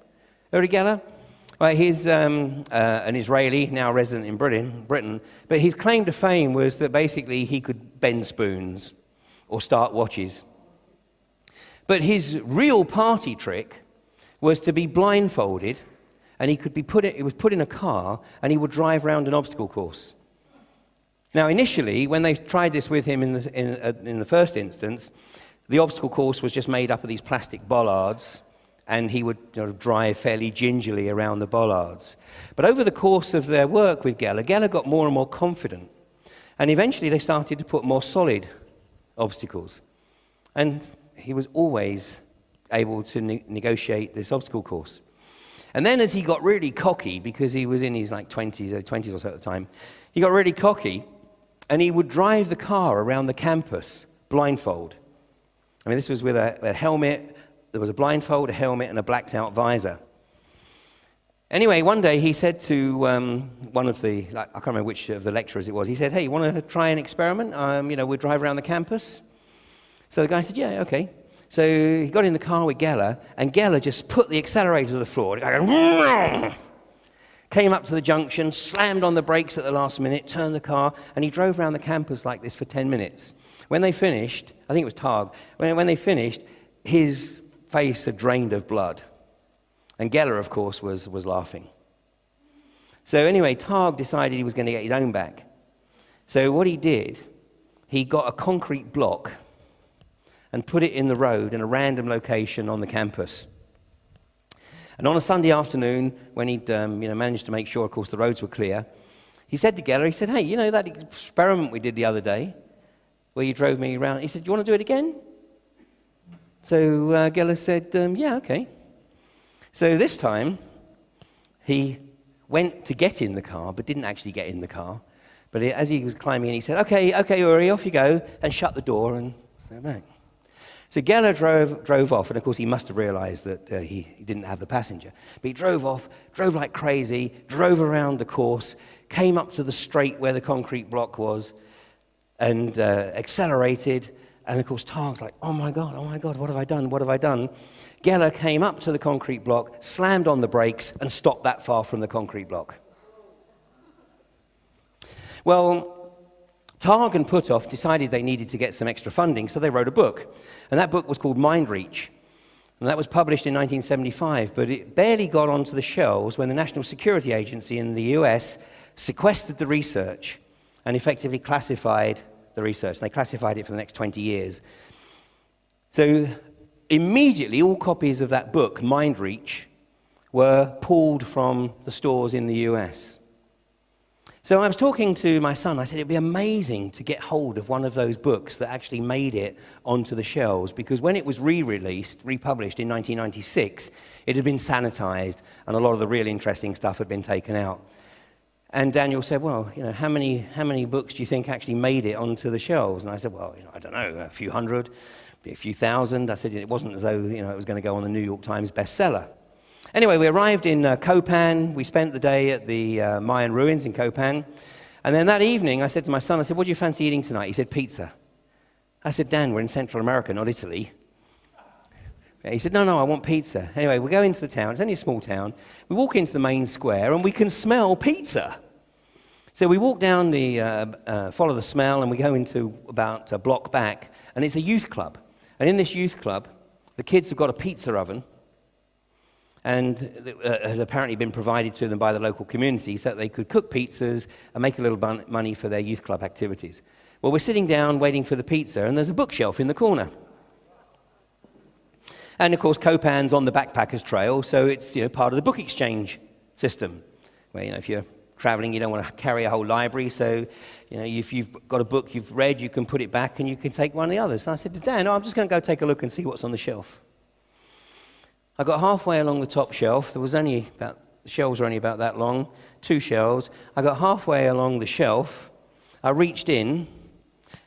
Uri Geller? Well, he's an Israeli, now resident in Britain, but his claim to fame was that basically he could bend spoons or start watches. But his real party trick was to be blindfolded, and he was put in a car, and he would drive around an obstacle course. Now, initially, when they tried this with him in the first instance, the obstacle course was just made up of these plastic bollards, and he would drive fairly gingerly around the bollards. But over the course of their work with Geller got more and more confident, and eventually they started to put more solid obstacles. And he was always able to negotiate this obstacle course. And then as he got really cocky, because he was in his like 20s or so at the time, he got really cocky, and he would drive the car around the campus blindfold. I mean, this was with a helmet. There was a blindfold, a helmet, and a blacked-out visor. Anyway, one day he said to one of the, I can't remember which of the lecturers it was, he said, hey, you want to try an experiment? We'll drive around the campus. So the guy said, yeah, okay. So he got in the car with Geller, and Geller just put the accelerator to the floor. The guy came up to the junction, slammed on the brakes at the last minute, turned the car, and he drove around the campus like this for 10 minutes. When they finished, I think it was Targ, when they finished, his face had drained of blood. And Geller, of course, was laughing. So anyway, Targ decided he was going to get his own back. So what he did, he got a concrete block and put it in the road in a random location on the campus. And on a Sunday afternoon, when he'd managed to make sure, of course, the roads were clear, he said to Geller, he said, hey, you know that experiment we did the other day where you drove me around? He said, do you want to do it again? So Geller said, yeah, okay. So this time, he went to get in the car, but didn't actually get in the car. But as he was climbing in, he said, okay, Uri, off you go, and shut the door and stay back. So Geller drove off, and of course he must have realized that he didn't have the passenger. But he drove off, drove like crazy, drove around the course, came up to the straight where the concrete block was, and accelerated. And of course Targ's like, oh my God, what have I done? Geller came up to the concrete block, slammed on the brakes, and stopped that far from the concrete block. Well, Targ and Puthoff decided they needed to get some extra funding, so they wrote a book. And that book was called Mind Reach. And that was published in 1975, but it barely got onto the shelves when the National Security Agency in the US sequestered the research and effectively classified the research. They classified it for the next 20 years. So immediately, all copies of that book, Mind Reach, were pulled from the stores in the US. So I was talking to my son. I said it'd be amazing to get hold of one of those books that actually made it onto the shelves, because when it was republished in 1996, it had been sanitized, and a lot of the real interesting stuff had been taken out. And Daniel said, well, how many books do you think actually made it onto the shelves? And I said, well, I don't know, a few hundred, a few thousand. I said it wasn't as though it was going to go on the New York Times bestseller. Anyway, we arrived in Copan. We spent the day at the Mayan ruins in Copan. And then that evening, I said to my son, what do you fancy eating tonight? He said, pizza. I said, Dan, we're in Central America, not Italy. He said, no, I want pizza. Anyway, we go into the town. It's only a small town. We walk into the main square, and we can smell pizza. So we walk down follow the smell, and we go into about a block back, and it's a youth club. And in this youth club, the kids have got a pizza oven, and had apparently been provided to them by the local community so that they could cook pizzas and make a little money for their youth club activities. Well, we're sitting down waiting for the pizza, and there's a bookshelf in the corner. And of course, Copan's on the backpackers trail, so it's part of the book exchange system, where if you're traveling, you don't want to carry a whole library, so if you've got a book you've read, you can put it back and you can take one of the others. And I said to Dan, I'm just going to go take a look and see what's on the shelf. I got halfway along the top shelf. The shelves were only about that long, 2 shelves. I got halfway along the shelf. I reached in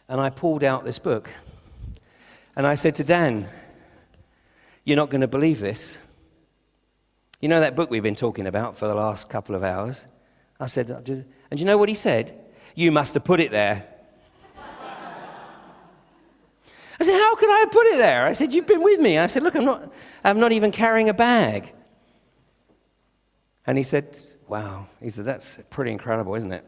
and I pulled out this book. And I said to Dan, you're not going to believe this. You know that book we've been talking about for the last couple of hours? I said, and you know what he said? You must have put it there. I said, how could I have put it there? I said, you've been with me. I said, look, I'm not even carrying a bag. And he said, wow. He said, that's pretty incredible, isn't it?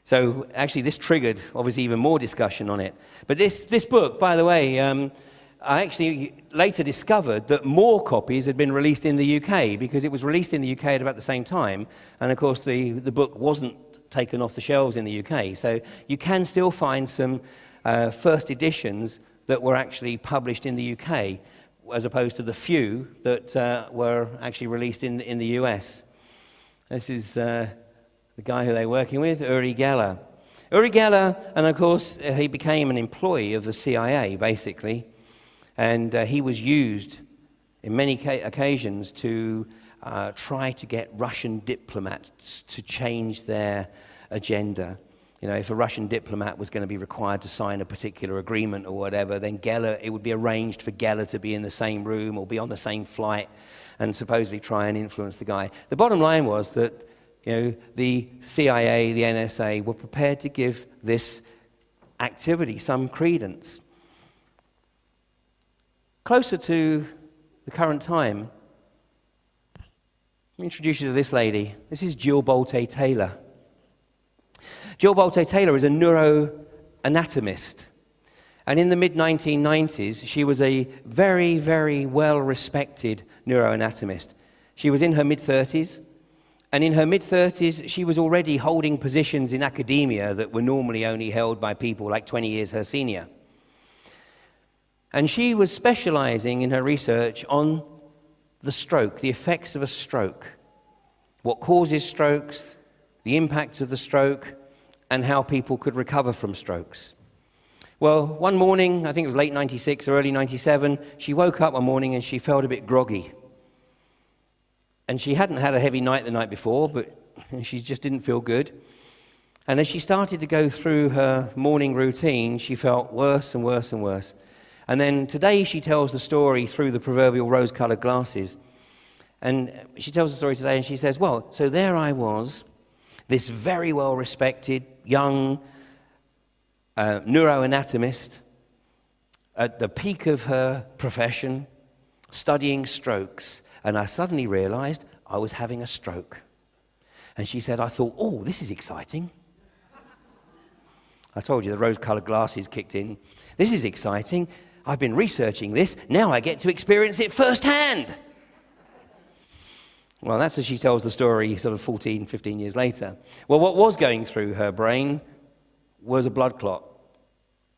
So actually, this triggered, obviously, even more discussion on it. But this book, by the way, I actually later discovered that more copies had been released in the UK, because it was released in the UK at about the same time. And of course, the book wasn't taken off the shelves in the UK. So you can still find some first editions that were actually published in the UK, as opposed to the few that were actually released in the US. This is the guy who they're working with, Uri Geller. Uri Geller, and of course, he became an employee of the CIA, basically. And he was used in many occasions to try to get Russian diplomats to change their agenda. If a Russian diplomat was going to be required to sign a particular agreement or whatever, then it would be arranged for Geller to be in the same room or be on the same flight and supposedly try and influence the guy. The bottom line was that, the CIA, the NSA were prepared to give this activity some credence. Closer to the current time, let me introduce you to this lady. This is Jill Bolte Taylor. Jill Bolte Taylor is a neuroanatomist. And in the mid-1990s, she was a very, very well-respected neuroanatomist. She was in her mid-30s. And in her mid-30s, she was already holding positions in academia that were normally only held by people like 20 years her senior. And she was specializing in her research on the stroke, the effects of a stroke, what causes strokes, the impact of the stroke, and how people could recover from strokes. Well, one morning, I think it was late 96 or early 97, she woke up one morning and she felt a bit groggy. And she hadn't had a heavy night the night before, but she just didn't feel good. And as she started to go through her morning routine, she felt worse and worse and worse. And then today she tells the story through the proverbial rose-colored glasses. And she tells the story today and she says, well, so there I was, this very well-respected, young neuroanatomist at the peak of her profession, studying strokes, and I suddenly realized I was having a stroke. And she said, I thought, oh, this is exciting. I told you the rose-colored glasses kicked in. This is exciting. I've been researching this. Now I get to experience it firsthand. Well, that's as she tells the story sort of 14, 15 years later. Well, what was going through her brain was a blood clot.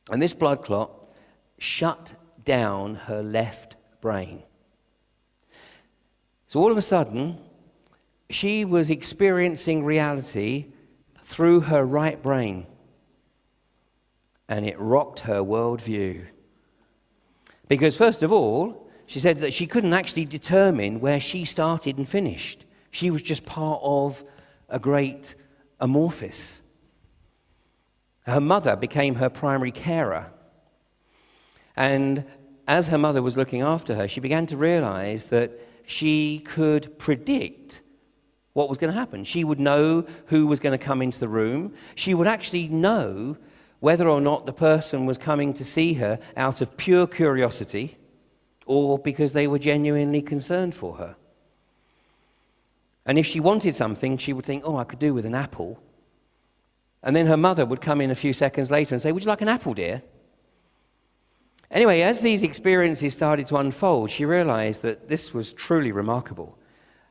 And this blood clot shut down her left brain. So all of a sudden, she was experiencing reality through her right brain. And it rocked her worldview. Because first of all, she said that she couldn't actually determine where she started and finished. She was just part of a great amorphous. Her mother became her primary carer. And as her mother was looking after her, she began to realize that she could predict what was going to happen. She would know who was going to come into the room. She would actually know whether or not the person was coming to see her out of pure curiosity or because they were genuinely concerned for her. And if she wanted something, she would think, oh, I could do with an apple. And then her mother would come in a few seconds later and say, would you like an apple, dear? Anyway, as these experiences started to unfold, she realized that this was truly remarkable.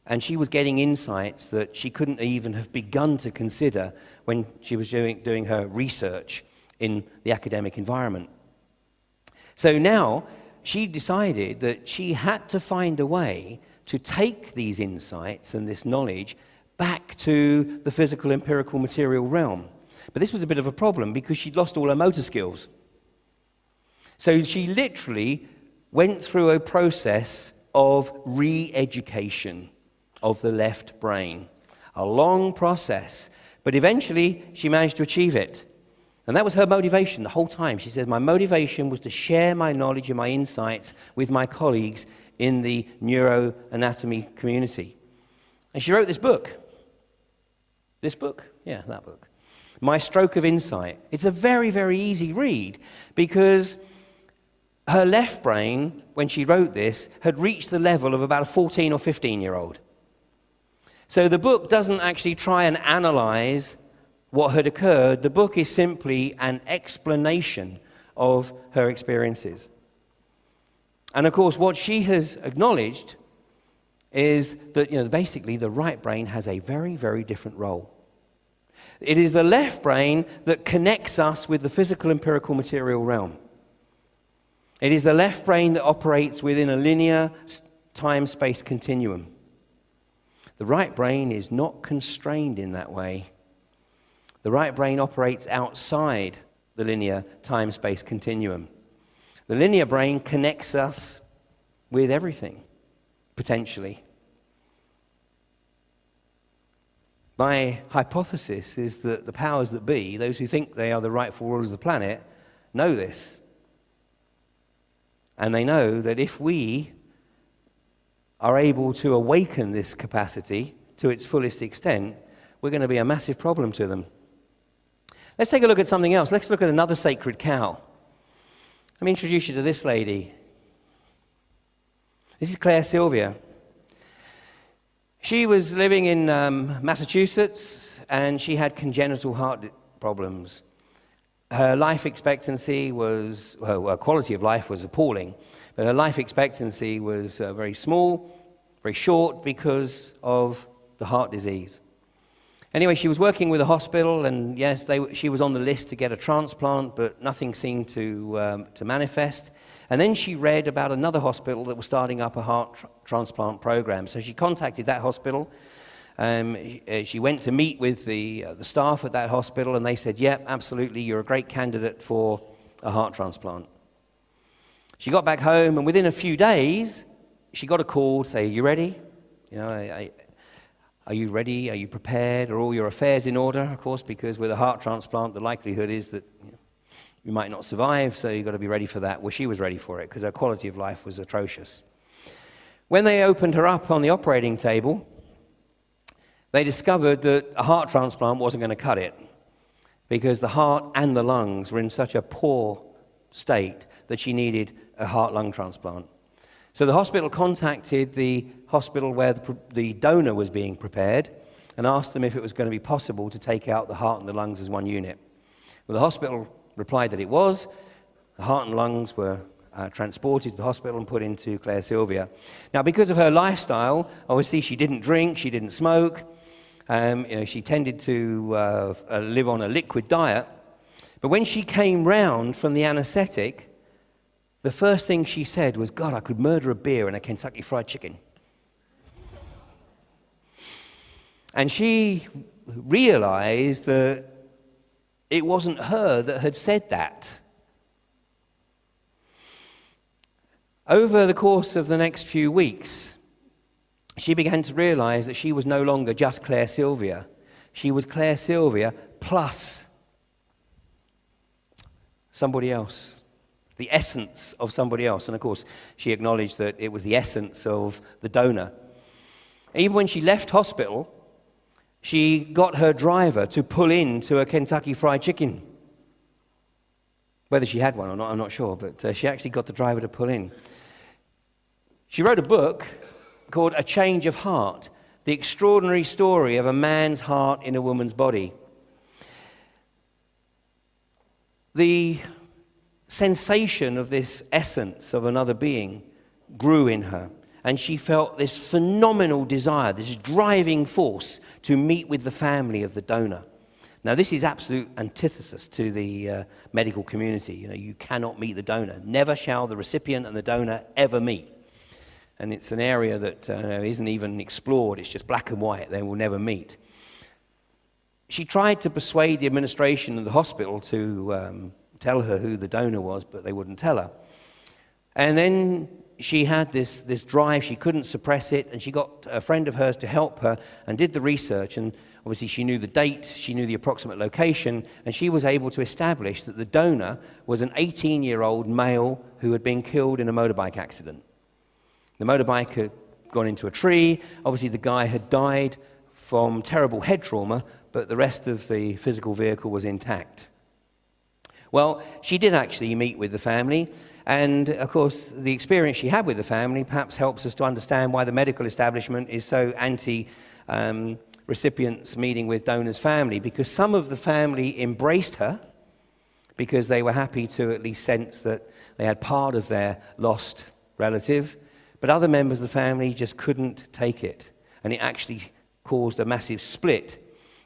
And she was getting insights that she couldn't even have begun to consider when she was doing her research in the academic environment. So now she decided that she had to find a way to take these insights and this knowledge back to the physical, empirical, material realm. But this was a bit of a problem because she'd lost all her motor skills. So she literally went through a process of re-education of the left brain. A long process, but eventually she managed to achieve it. And that was her motivation the whole time. She said, my motivation was to share my knowledge and my insights with my colleagues in the neuroanatomy community. And she wrote this book. This book? Yeah, that book. My Stroke of Insight. It's a very, very easy read because her left brain, when she wrote this, had reached the level of about a 14 or 15-year-old. So the book doesn't actually try and analyze what had occurred. The book is simply an explanation of her experiences. And of course, what she has acknowledged is that, basically the right brain has a very, very different role. It is the left brain that connects us with the physical, empirical, material realm. It is the left brain that operates within a linear time-space continuum. The right brain is not constrained in that way. The right brain operates outside the linear time-space continuum. The linear brain connects us with everything, potentially. My hypothesis is that the powers that be, those who think they are the rightful rulers of the planet, know this. And they know that if we are able to awaken this capacity to its fullest extent, we're going to be a massive problem to them. Let's take a look at something else. Let's look at another sacred cow. Let me introduce you to this lady. This is Claire Sylvia. She was living in Massachusetts, and she had congenital heart problems. Her life expectancy was, her quality of life was appalling, but her life expectancy was very small, very short because of the heart disease. Anyway, she was working with a hospital, and yes, she was on the list to get a transplant, but nothing seemed to manifest. And then she read about another hospital that was starting up a heart transplant program. So she contacted that hospital. She went to meet with the staff at that hospital, and they said, "Yep, absolutely, you're a great candidate for a heart transplant." She got back home, and within a few days, she got a call to say, "Are you ready? You know, are you ready? Are you prepared? Are all your affairs in order?" Of course, because with a heart transplant, the likelihood is that you might not survive, so you've got to be ready for that. Well, she was ready for it because her quality of life was atrocious. When they opened her up on the operating table, they discovered that a heart transplant wasn't going to cut it because the heart and the lungs were in such a poor state that she needed a heart-lung transplant. So the hospital contacted the hospital where the donor was being prepared and asked them if it was going to be possible to take out the heart and the lungs as one unit. Well, the hospital replied that it was. The heart and lungs were transported to the hospital and put into Claire Sylvia. Now, because of her lifestyle, obviously she didn't drink, she didn't smoke. She tended to live on a liquid diet. But when she came round from the anesthetic, the first thing she said was, "God, I could murder a beer and a Kentucky Fried Chicken." And she realized that it wasn't her that had said that. Over the course of the next few weeks, she began to realize that she was no longer just Claire Sylvia. She was Claire Sylvia plus somebody else, the essence of somebody else. And of course, she acknowledged that it was the essence of the donor. Even when she left hospital, she got her driver to pull into a Kentucky Fried Chicken. Whether she had one or not, I'm not sure, but she actually got the driver to pull in. She wrote a book called A Change of Heart, the extraordinary story of a man's heart in a woman's body. The sensation of this essence of another being grew in her, and she felt this phenomenal desire, this driving force to meet with the family of the donor. Now, this is absolute antithesis to the medical community. You cannot meet the donor. Never shall the recipient and the donor ever meet. And it's an area that isn't even explored. It's just black and white. They will never meet. She tried to persuade the administration of the hospital to tell her who the donor was, but they wouldn't tell her. And then she had this drive. She couldn't suppress it, and she got a friend of hers to help her and did the research. And obviously, she knew the date, she knew the approximate location, and she was able to establish that the donor was an 18-year-old male who had been killed in a motorbike accident. The motorbike had gone into a tree. Obviously, the guy had died from terrible head trauma, but the rest of the physical vehicle was intact. Well, she did actually meet with the family, and of course, the experience she had with the family perhaps helps us to understand why the medical establishment is so anti-recipients meeting with donors' family, because some of the family embraced her because they were happy to at least sense that they had part of their lost relative. But other members of the family just couldn't take it. And it actually caused a massive split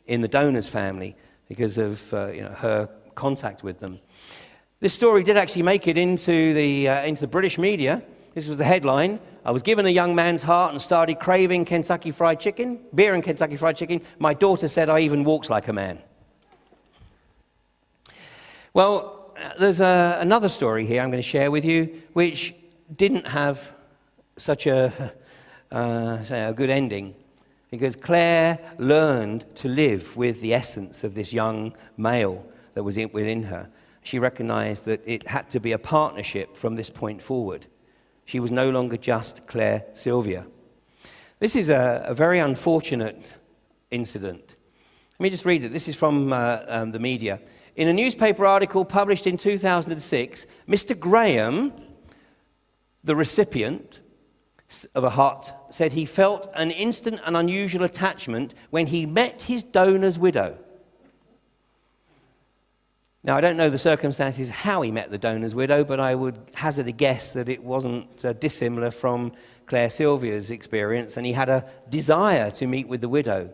in the donor's family because of her contact with them. This story did actually make it into the British media. This was the headline: "I was given a young man's heart and started craving Kentucky Fried Chicken, beer and Kentucky Fried Chicken. My daughter said I even walked like a man." Well, there's another story here I'm going to share with you, which didn't have such a good ending. because Claire learned to live with the essence of this young male that was within her. She recognized that it had to be a partnership from this point forward. She was no longer just Claire Sylvia. This is a very unfortunate incident. Let me just read it. This is from the media. In a newspaper article published in 2006, Mr. Graham, the recipient of a heart, said he felt an instant and unusual attachment when he met his donor's widow. Now, I don't know the circumstances how he met the donor's widow, but I would hazard a guess that it wasn't dissimilar from Claire Sylvia's experience, and he had a desire to meet with the widow.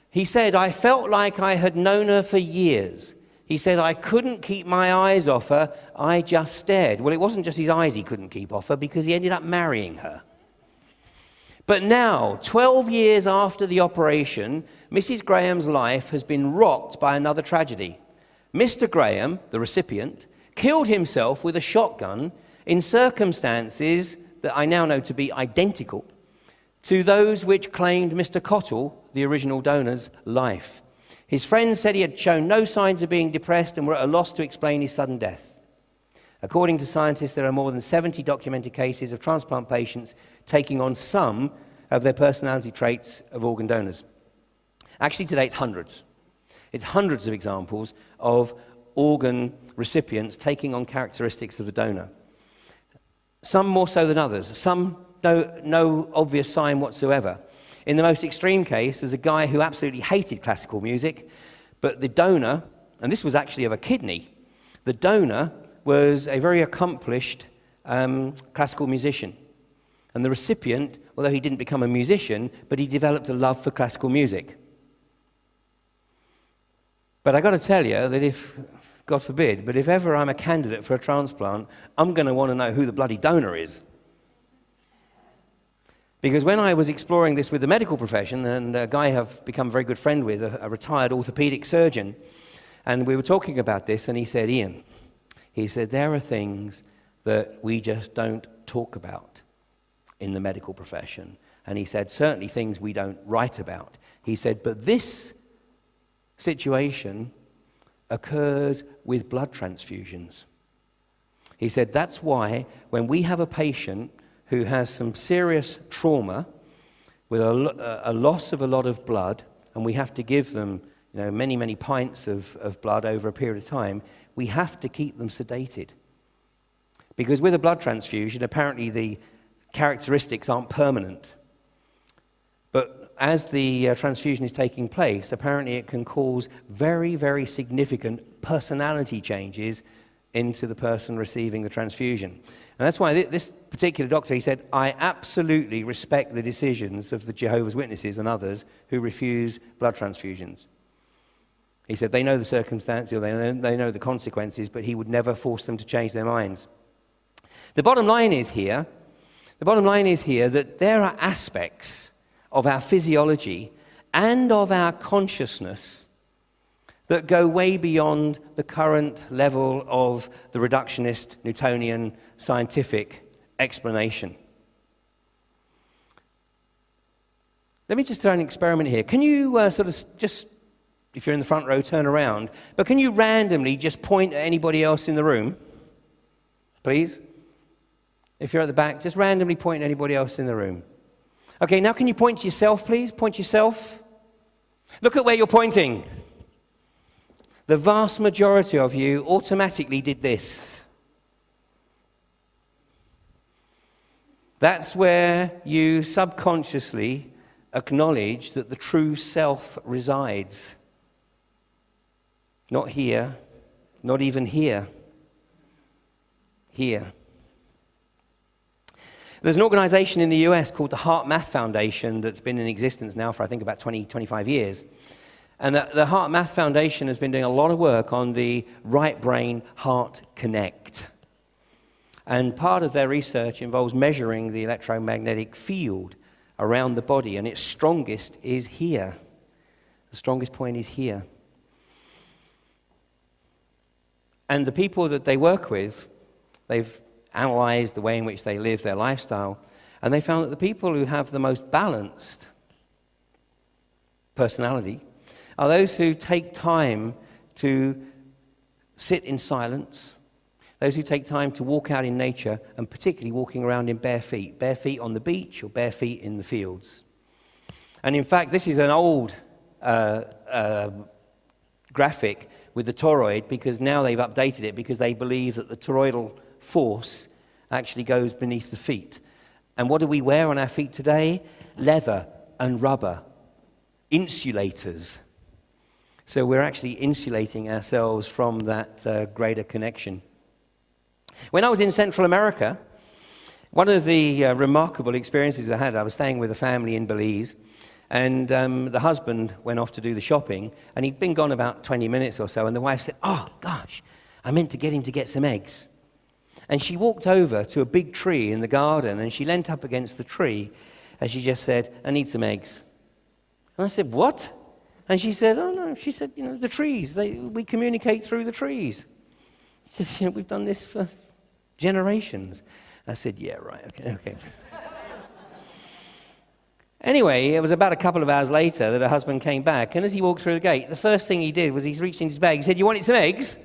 He said, I felt like I had known her for years. He said, I couldn't keep my eyes off her, I just stared. Well, it wasn't just his eyes he couldn't keep off her, because he ended up marrying her. But now, 12 years after the operation, Mrs. Graham's life has been rocked by another tragedy. Mr. Graham, the recipient, killed himself with a shotgun in circumstances that I now know to be identical to those which claimed Mr. Cottle, the original donor's, life. His friends said he had shown no signs of being depressed and were at a loss to explain his sudden death. According to scientists, there are more than 70 documented cases of transplant patients taking on some of their personality traits of organ donors. Actually, today it's hundreds. It's hundreds of examples of organ recipients taking on characteristics of the donor. Some more so than others. Some no obvious sign whatsoever. In the most extreme case, there's a guy who absolutely hated classical music, but the donor, and this was actually of a kidney, the donor was a very accomplished classical musician. And the recipient, although he didn't become a musician, but he developed a love for classical music. But I got to tell you that if, God forbid, but if ever I'm a candidate for a transplant, I'm going to want to know who the bloody donor is. Because when I was exploring this with the medical profession, and a guy I've become a very good friend with, a retired orthopedic surgeon, and we were talking about this, and he said, Ian, he said, there are things that we just don't talk about in the medical profession. And he said, certainly things we don't write about. He said, but this situation occurs with blood transfusions. He said, that's why when we have a patient who has some serious trauma with a loss of a lot of blood, and we have to give them many, many pints of blood over a period of time, we have to keep them sedated. Because with a blood transfusion, apparently the characteristics aren't permanent. But as the transfusion is taking place, apparently it can cause very, very significant personality changes into the person receiving the transfusion. And that's why this particular doctor, he said, I absolutely respect the decisions of the Jehovah's Witnesses and others who refuse blood transfusions. He said they know the circumstances, or they know the consequences, but he would never force them to change their minds. The bottom line is here that there are aspects of our physiology and of our consciousness that go way beyond the current level of the reductionist Newtonian scientific explanation. Let me just throw an experiment here. Can you if you're in the front row, turn around, but can you randomly just point at anybody else in the room? Please? If you're at the back, just randomly point at anybody else in the room. Okay, now can you point to yourself, please? Point to yourself. Look at where you're pointing. The vast majority of you automatically did this. That's where you subconsciously acknowledge that the true self resides. Not here, not even here. Here. There's an organization in the US called the HeartMath Foundation that's been in existence now for, I think, about 20, 25 years. And the HeartMath Foundation has been doing a lot of work on the right brain heart connect. And part of their research involves measuring the electromagnetic field around the body, and its strongest is here. The strongest point is here. And the people that they work with, they've analyzed the way in which they live their lifestyle, and they found that the people who have the most balanced personality are those who take time to sit in silence, those who take time to walk out in nature, and particularly walking around in bare feet on the beach or bare feet in the fields. And in fact, this is an old graphic with the toroid, because now they've updated it because they believe that the toroidal force actually goes beneath the feet. And what do we wear on our feet today? Leather and rubber, insulators. So we're actually insulating ourselves from that greater connection. When I was in Central America, one of the remarkable experiences I had, I was staying with a family in Belize, and the husband went off to do the shopping, and he'd been gone about 20 minutes or so, and the wife said, "Oh, gosh, I meant to get him to get some eggs." And she walked over to a big tree in the garden, and she leant up against the tree, and she just said, "I need some eggs." And I said, "What?" And she said, "Oh, no." She said, "The trees, we communicate through the trees." She said, "We've done this for generations." I said, "Yeah, right, okay." Anyway, it was about a couple of hours later that her husband came back, and as he walked through the gate, the first thing he did was he reached into his bag. He said, "You wanted some eggs?"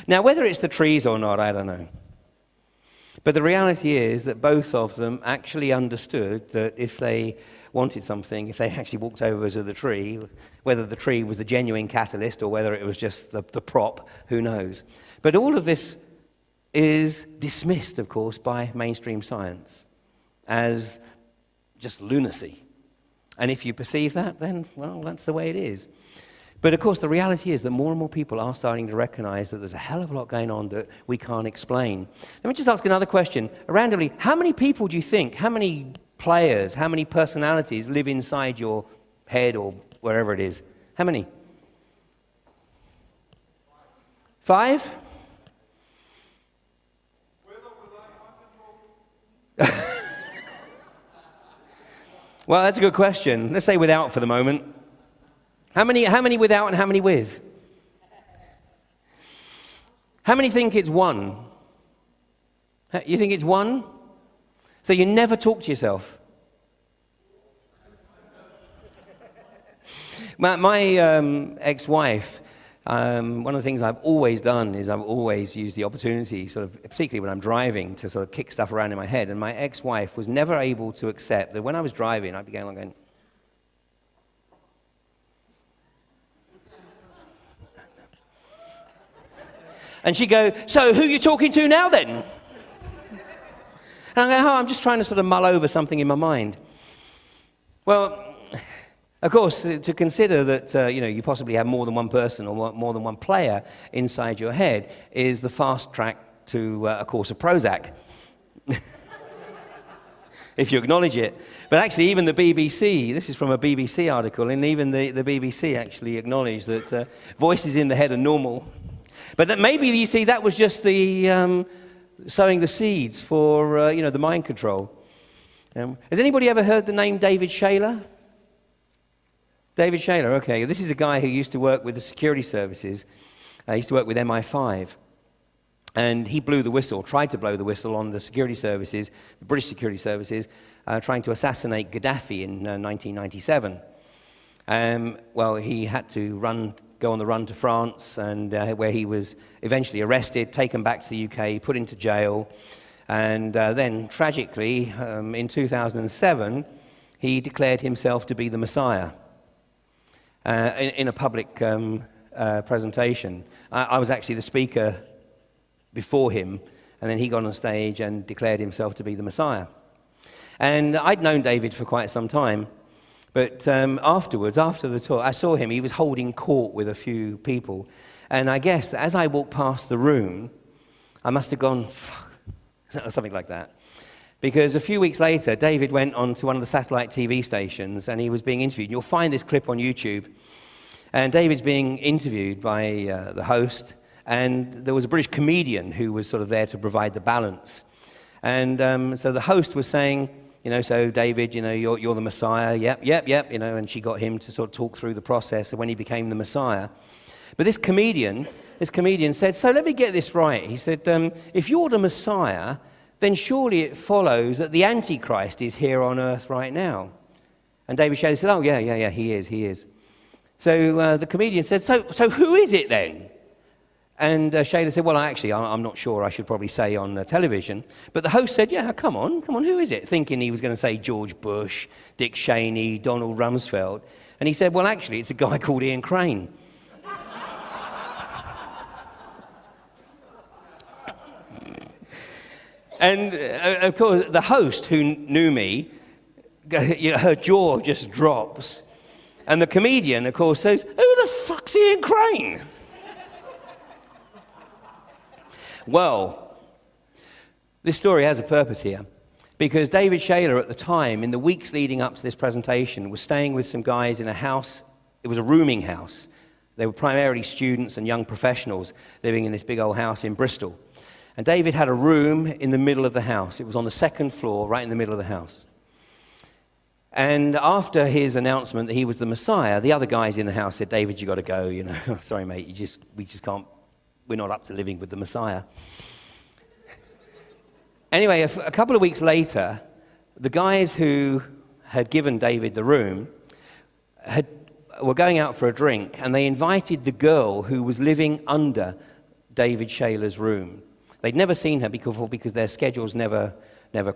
Now, whether it's the trees or not, I don't know. But the reality is that both of them actually understood that if they wanted something, if they actually walked over to the tree, whether the tree was the genuine catalyst or whether it was just the prop, who knows. But all of this is dismissed, of course, by mainstream science as just lunacy. And if you perceive that, then, well, that's the way it is. But of course, the reality is that more and more people are starting to recognize that there's a hell of a lot going on that we can't explain. Let me just ask another question. Randomly, how many people do you think, how many players, how many personalities live inside your head or wherever it is? How many? 5? Well, that's a good question. Let's say without for the moment. How many without and how many with? How many think it's one? You think it's one? So you never talk to yourself? My ex-wife, one of the things I've always done is I've always used the opportunity, sort of, particularly when I'm driving, to sort of kick stuff around in my head. And my ex-wife was never able to accept that when I was driving, I'd be going along going, and she'd go, "So who are you talking to now then?" And I go, "Oh, I'm just trying to sort of mull over something in my mind." Well, of course, to consider that you possibly have more than one person or more than one player inside your head is the fast track to a course of Prozac, if you acknowledge it. But actually, even the BBC, this is from a BBC article, and even the BBC actually acknowledged that voices in the head are normal. But that maybe, you see, that was just the sowing the seeds for, the mind control. Has anybody ever heard the name David Shayler? David Shayler, okay. This is a guy who used to work with the security services. He used to work with MI5. And he blew the whistle, tried to blow the whistle on the security services, the British security services, trying to assassinate Gaddafi in 1997. Well, he had to go on the run to France, and where he was eventually arrested, taken back to the UK, put into jail, and then, tragically, in 2007, he declared himself to be the Messiah in a public presentation. I was actually the speaker before him, and then he got on stage and declared himself to be the Messiah. And I'd known David for quite some time. But afterwards, after the talk, I saw him. He was holding court with a few people. And I guess that as I walked past the room, I must have gone, fuck, something like that. Because a few weeks later, David went on to one of the satellite TV stations, and he was being interviewed. You'll find this clip on YouTube. And David's being interviewed by the host, and there was a British comedian who was sort of there to provide the balance. And so the host was saying, so David, you're the Messiah. Yep, and she got him to sort of talk through the process of when he became the Messiah. But this comedian said, "So let me get this right." He said, "If you're the Messiah, then surely it follows that the Antichrist is here on earth right now." And David Shayler said, oh, yeah, he is. So the comedian said, so who is it then? And Shayler said, well, I'm not sure, I should probably say on television. But the host said, yeah, come on, who is it? Thinking he was going to say George Bush, Dick Cheney, Donald Rumsfeld. And he said, well, actually, it's a guy called Ian Crane. And, of course, the host, who knew me, her jaw just drops. And the comedian, of course, says, who the fuck's Ian Crane? Well, this story has a purpose here, because David Shayler at the time, in the weeks leading up to this presentation, was staying with some guys in a house. It was a rooming house. They were primarily students and young professionals living in this big old house in Bristol. And David had a room in the middle of the house. It was on the second floor, right in the middle of the house. And after his announcement that he was the Messiah, the other guys in the house said, David, you got to go, you know. Sorry, mate, we just can't, we're not up to living with the Messiah. Anyway, a couple of weeks later, the guys who had given David the room were going out for a drink, and they invited the girl who was living under David Shayler's room. They'd never seen her because their schedules never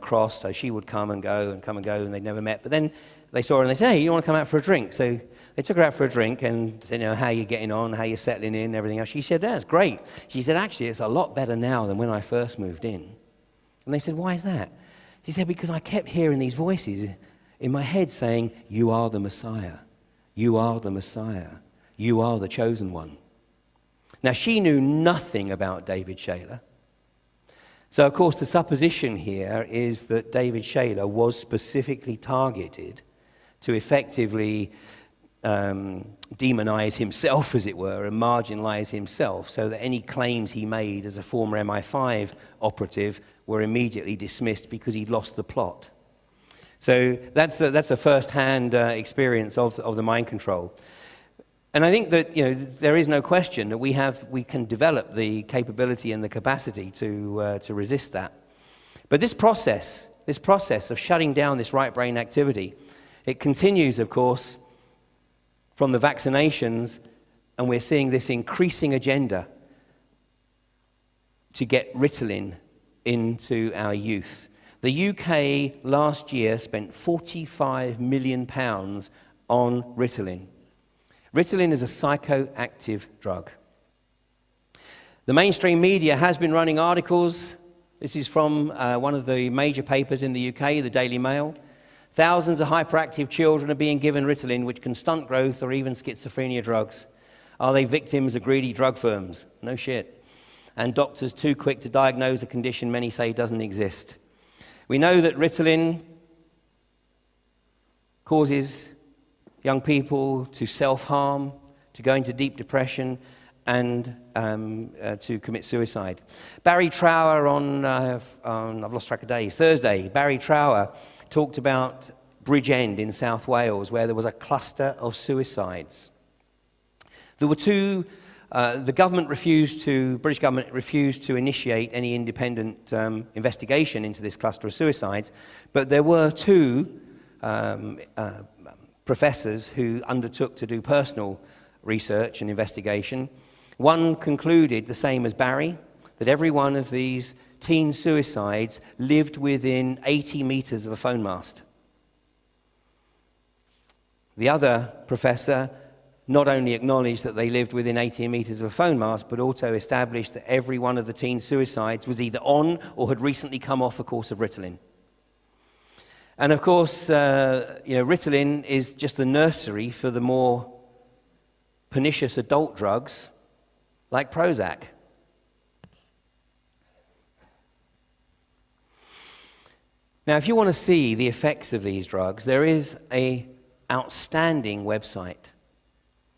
crossed, so she would come and go, and they'd never met. But then they saw her and they said, hey, you want to come out for a drink? So they took her out for a drink and said, you know, how are you getting on, how are you settling in, everything else. She said, that's great. She said, actually, it's a lot better now than when I first moved in. And they said, why is that? She said, because I kept hearing these voices in my head saying, you are the Messiah, you are the Messiah, you are the chosen one. Now, she knew nothing about David Shayler. So, of course, the supposition here is that David Shayler was specifically targeted to effectively demonize himself, as it were, and marginalize himself, so that any claims he made as a former MI5 operative were immediately dismissed because he'd lost the plot. So that's a first-hand experience of the mind control. And I think that, you know, there is no question that we can develop the capability and the capacity to resist that. But this process of shutting down this right brain activity, it continues, of course, from the vaccinations, and we're seeing this increasing agenda to get Ritalin into our youth. The UK last year spent £45 million on Ritalin. Ritalin is a psychoactive drug. The mainstream media has been running articles. This is from one of the major papers in the UK, the Daily Mail. Thousands of hyperactive children are being given Ritalin, which can stunt growth or even schizophrenia drugs. Are they victims of greedy drug firms? No shit. And doctors too quick to diagnose a condition many say doesn't exist. We know that Ritalin causes young people to self-harm, to go into deep depression, and to commit suicide. Barry Trower on I've lost track of days, Thursday, Barry Trower talked about Bridgend in South Wales, where there was a cluster of suicides. There were two, the British government refused to initiate any independent investigation into this cluster of suicides, but there were two professors who undertook to do personal research and investigation. One concluded the same as Barry, that every one of these teen suicides lived within 80 meters of a phone mast. The other professor not only acknowledged that they lived within 80 meters of a phone mast, but also established that every one of the teen suicides was either on or had recently come off a course of Ritalin. And of course, Ritalin is just the nursery for the more pernicious adult drugs like Prozac. Now, if you want to see the effects of these drugs, there is an outstanding website.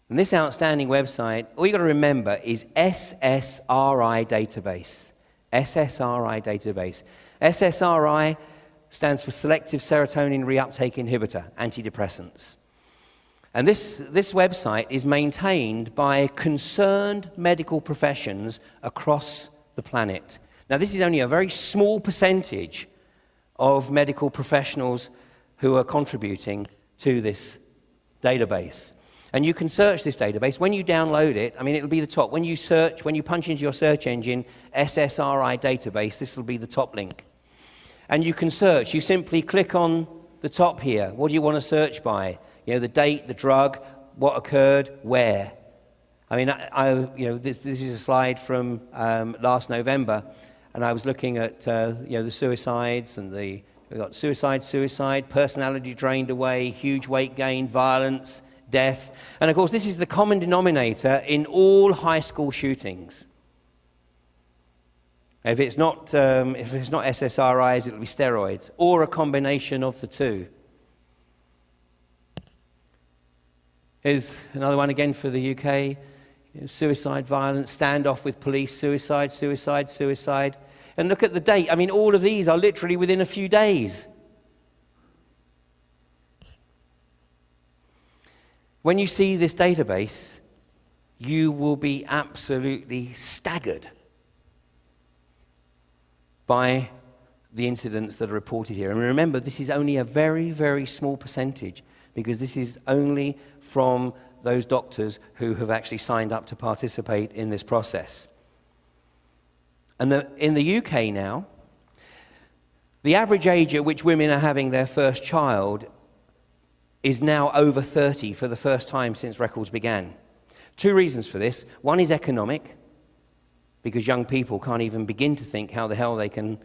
And this outstanding website, all you've got to remember is SSRI database. SSRI database. SSRI stands for Selective Serotonin Reuptake Inhibitor, antidepressants. And this website is maintained by concerned medical professions across the planet. Now, this is only a very small percentage of medical professionals who are contributing to this database. And you can search this database. When you download it, I mean, it'll be the top. When you punch into your search engine, SSRI database, this will be the top link. And you can search. You simply click on the top here. What do you want to search by? You know, the date, the drug, what occurred, where. I mean, this is a slide from last November, and I was looking at, the suicides, and we've got suicide, personality drained away, huge weight gain, violence, death. And of course, this is the common denominator in all high school shootings. If it's not SSRIs, it'll be steroids, or a combination of the two. Here's another one again for the UK. Suicide, violence, standoff with police, suicide. And look at the date. I mean, all of these are literally within a few days. When you see this database, you will be absolutely staggered by the incidents that are reported here. And remember, this is only a very, very small percentage, because this is only from those doctors who have actually signed up to participate in this process. And in the UK now, the average age at which women are having their first child is now over 30 for the first time since records began. Two reasons for this. One is economic, because young people can't even begin to think how the hell they can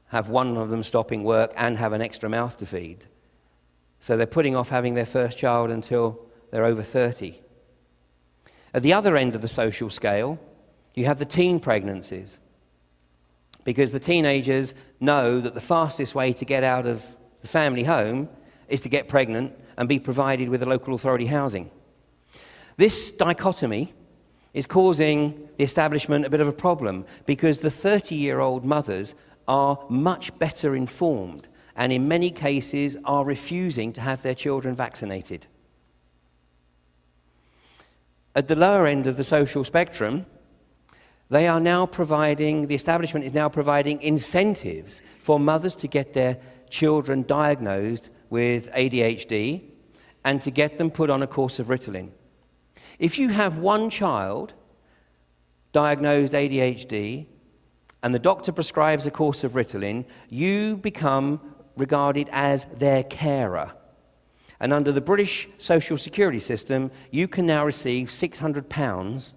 have one of them stopping work and have an extra mouth to feed. So they're putting off having their first child until they're over 30. At the other end of the social scale, you have the teen pregnancies, because the teenagers know that the fastest way to get out of the family home is to get pregnant and be provided with a local authority housing. This dichotomy is causing the establishment a bit of a problem, because the 30-year-old mothers are much better informed and in many cases are refusing to have their children vaccinated. At the lower end of the social spectrum, the establishment is now providing incentives for mothers to get their children diagnosed with ADHD and to get them put on a course of Ritalin. If you have one child diagnosed ADHD and the doctor prescribes a course of Ritalin, you become regarded as their carer. And under the British social security system, you can now receive £600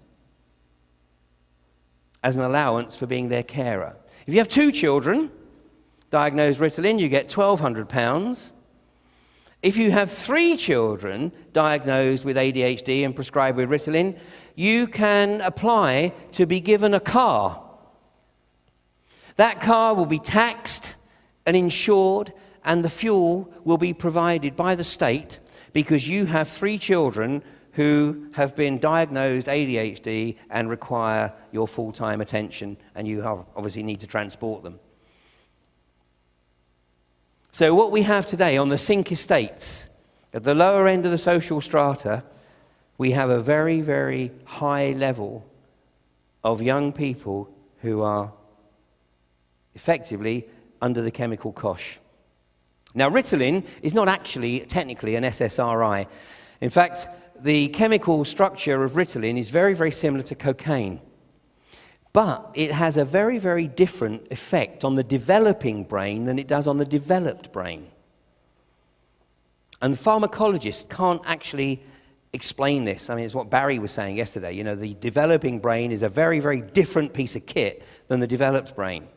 as an allowance for being their carer. If you have two children diagnosed Ritalin, you get £1,200. If you have 3 children diagnosed with ADHD and prescribed with Ritalin, you can apply to be given a car. That car will be taxed and insured, and the fuel will be provided by the state, because you have 3 children who have been diagnosed ADHD and require your full-time attention, and you obviously need to transport them. So what we have today on the Sink estates, at the lower end of the social strata, we have a very, very high level of young people who are effectively under the chemical cosh. Now, Ritalin is not actually technically an SSRI. In fact, the chemical structure of Ritalin is very, very similar to cocaine. But it has a very, very different effect on the developing brain than it does on the developed brain. And pharmacologists can't actually explain this. I mean, it's what Barry was saying yesterday. You know, the developing brain is a very, very different piece of kit than the developed brain.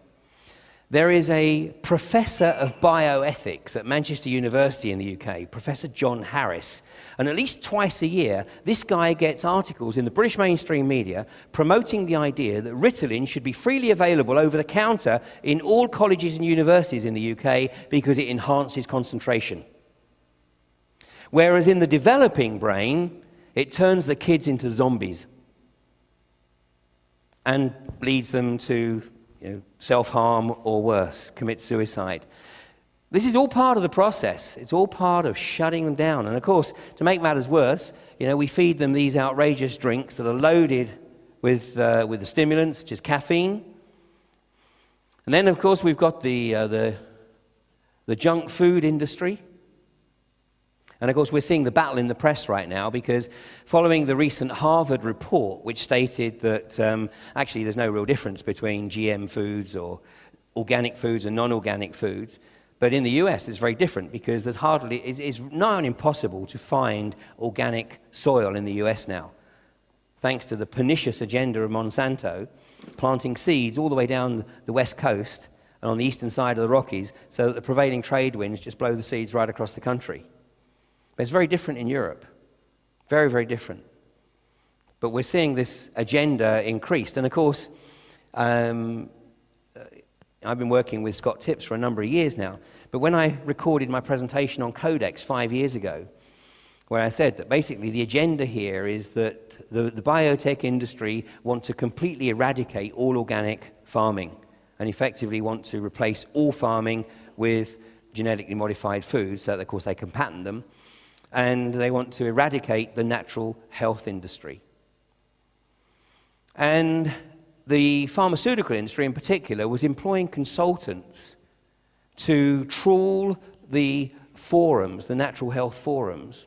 There is a professor of bioethics at Manchester University in the UK, Professor John Harris, and at least twice a year, this guy gets articles in the British mainstream media promoting the idea that Ritalin should be freely available over the counter in all colleges and universities in the UK because it enhances concentration. Whereas in the developing brain, it turns the kids into zombies and leads them to self-harm or worse, commit suicide. This is all part of the process. It's all part of shutting them down. And of course, to make matters worse, we feed them these outrageous drinks that are loaded with the stimulants, such as caffeine. And then, of course, we've got the junk food industry. And of course, we're seeing the battle in the press right now because following the recent Harvard report, which stated that actually there's no real difference between GM foods or organic foods and non-organic foods, but in the US it's very different because it's nigh on impossible to find organic soil in the US now, thanks to the pernicious agenda of Monsanto, planting seeds all the way down the west coast and on the eastern side of the Rockies so that the prevailing trade winds just blow the seeds right across the country. But it's very different in Europe. Very, very different. But we're seeing this agenda increased. And of course, I've been working with Scott Tips for a number of years now. But when I recorded my presentation on Codex 5 years ago, where I said that basically the agenda here is that the biotech industry want to completely eradicate all organic farming and effectively want to replace all farming with genetically modified foods so that, of course, they can patent them. And they want to eradicate the natural health industry. And the pharmaceutical industry in particular was employing consultants to trawl the forums, the natural health forums.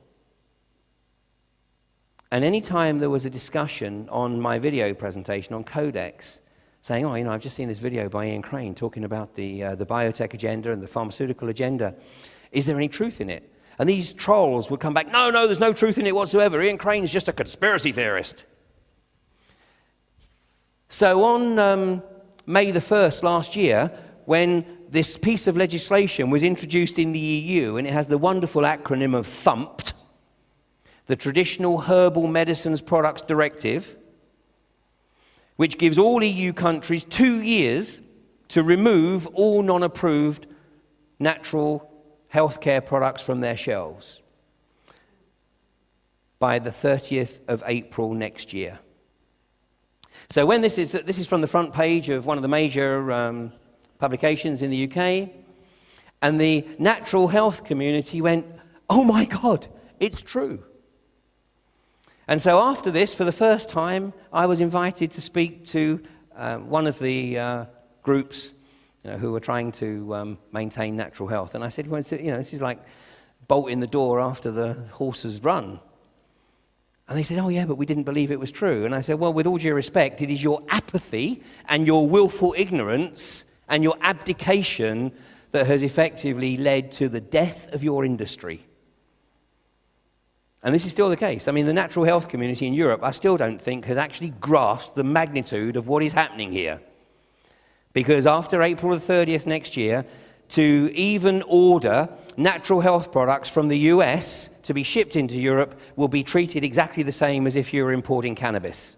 And any time there was a discussion on my video presentation on Codex, saying, oh, I've just seen this video by Ian Crane talking about the biotech agenda and the pharmaceutical agenda. Is there any truth in it? And these trolls would come back, no, there's no truth in it whatsoever. Ian Crane's just a conspiracy theorist. So on May the 1st last year, when this piece of legislation was introduced in the EU, and it has the wonderful acronym of THUMPT, the Traditional Herbal Medicines Products Directive, which gives all EU countries 2 years to remove all non-approved natural healthcare products from their shelves by the 30th of April next year. So when this is from the front page of one of the major publications in the UK, and the natural health community went, oh my God, it's true. And so after this, for the first time, I was invited to speak to one of the groups who were trying to maintain natural health. And I said, well, this is like bolting the door after the horse has run. And they said, oh yeah, but we didn't believe it was true. And I said, well, with all due respect, it is your apathy and your willful ignorance and your abdication that has effectively led to the death of your industry. And this is still the case. I mean, the natural health community in Europe, I still don't think, has actually grasped the magnitude of what is happening here. Because after April the 30th next year, to even order natural health products from the US to be shipped into Europe will be treated exactly the same as if you were importing cannabis.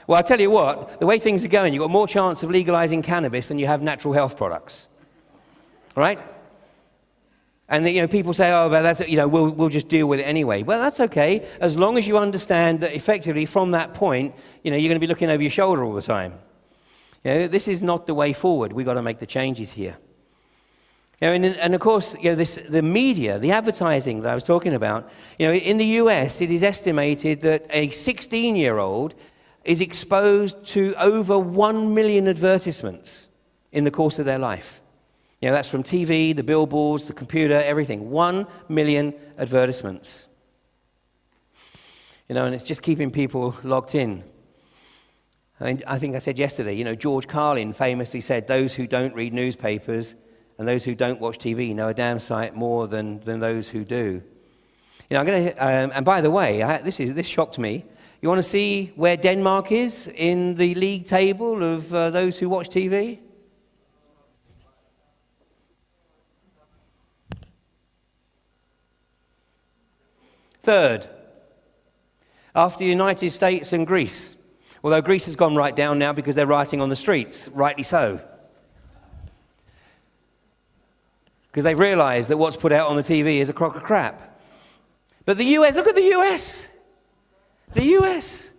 Well, I'll tell you what, the way things are going, you've got more chance of legalizing cannabis than you have natural health products. Right? And people say, oh, well, that's, we'll just deal with it anyway. Well, that's okay, as long as you understand that effectively from that point, you're going to be looking over your shoulder all the time. This is not the way forward. We've got to make the changes here. And of course, the media, the advertising that I was talking about, in the US, it is estimated that a 16-year-old is exposed to over 1 million advertisements in the course of their life. That's from TV, the billboards, the computer, everything. 1 million advertisements. And it's just keeping people locked in. I think I said yesterday, George Carlin famously said, those who don't read newspapers and those who don't watch TV know a damn sight more than those who do. I'm going to, and by the way, this shocked me. You want to see where Denmark is in the league table of those who watch TV? Third, after the United States and Greece. Although Greece has gone right down now because they're rioting on the streets, rightly so. Because they've realized that what's put out on the TV is a crock of crap. But the US, look at the US. The US.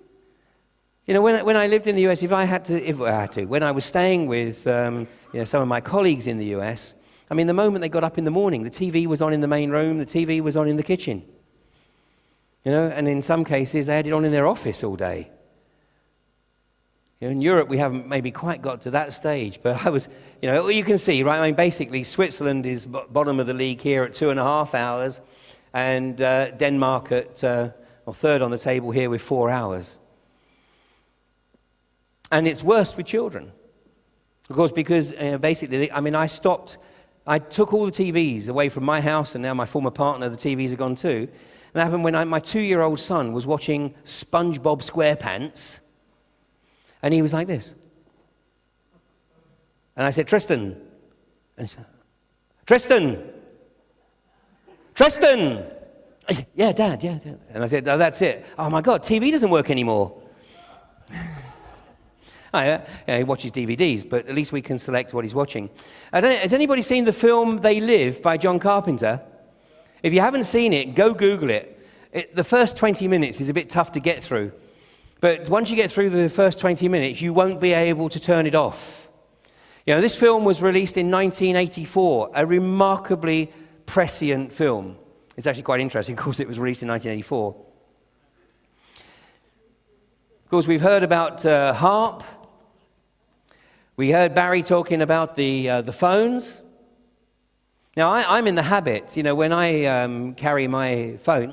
When I lived in the US, when I was staying with some of my colleagues in the US, the moment they got up in the morning, the TV was on in the main room, the TV was on in the kitchen. And in some cases, they had it on in their office all day. In Europe, we haven't maybe quite got to that stage, but I was, you can see, right? I mean, basically, Switzerland is bottom of the league here at 2.5 hours, and Denmark at, third on the table here with 4 hours. And it's worse with children. Of course, because basically, I took all the TVs away from my house, and now my former partner, the TVs are gone too. And that happened when my 2-year-old son was watching SpongeBob SquarePants, and he was like this. And I said, Tristan. And he said, Tristan! Tristan! Yeah, Dad, yeah, Dad. And I said, oh, that's it. Oh, my God, TV doesn't work anymore. He watches DVDs, but at least we can select what he's watching. Has anybody seen the film They Live by John Carpenter? If you haven't seen it, go Google it. The first 20 minutes is a bit tough to get through. But once you get through the first 20 minutes, you won't be able to turn it off. This film was released in 1984, a remarkably prescient film. It's actually quite interesting. Of course, it was released in 1984. Of course, we've heard about HAARP. We heard Barry talking about the phones. Now, I'm in the habit, when I carry my phone,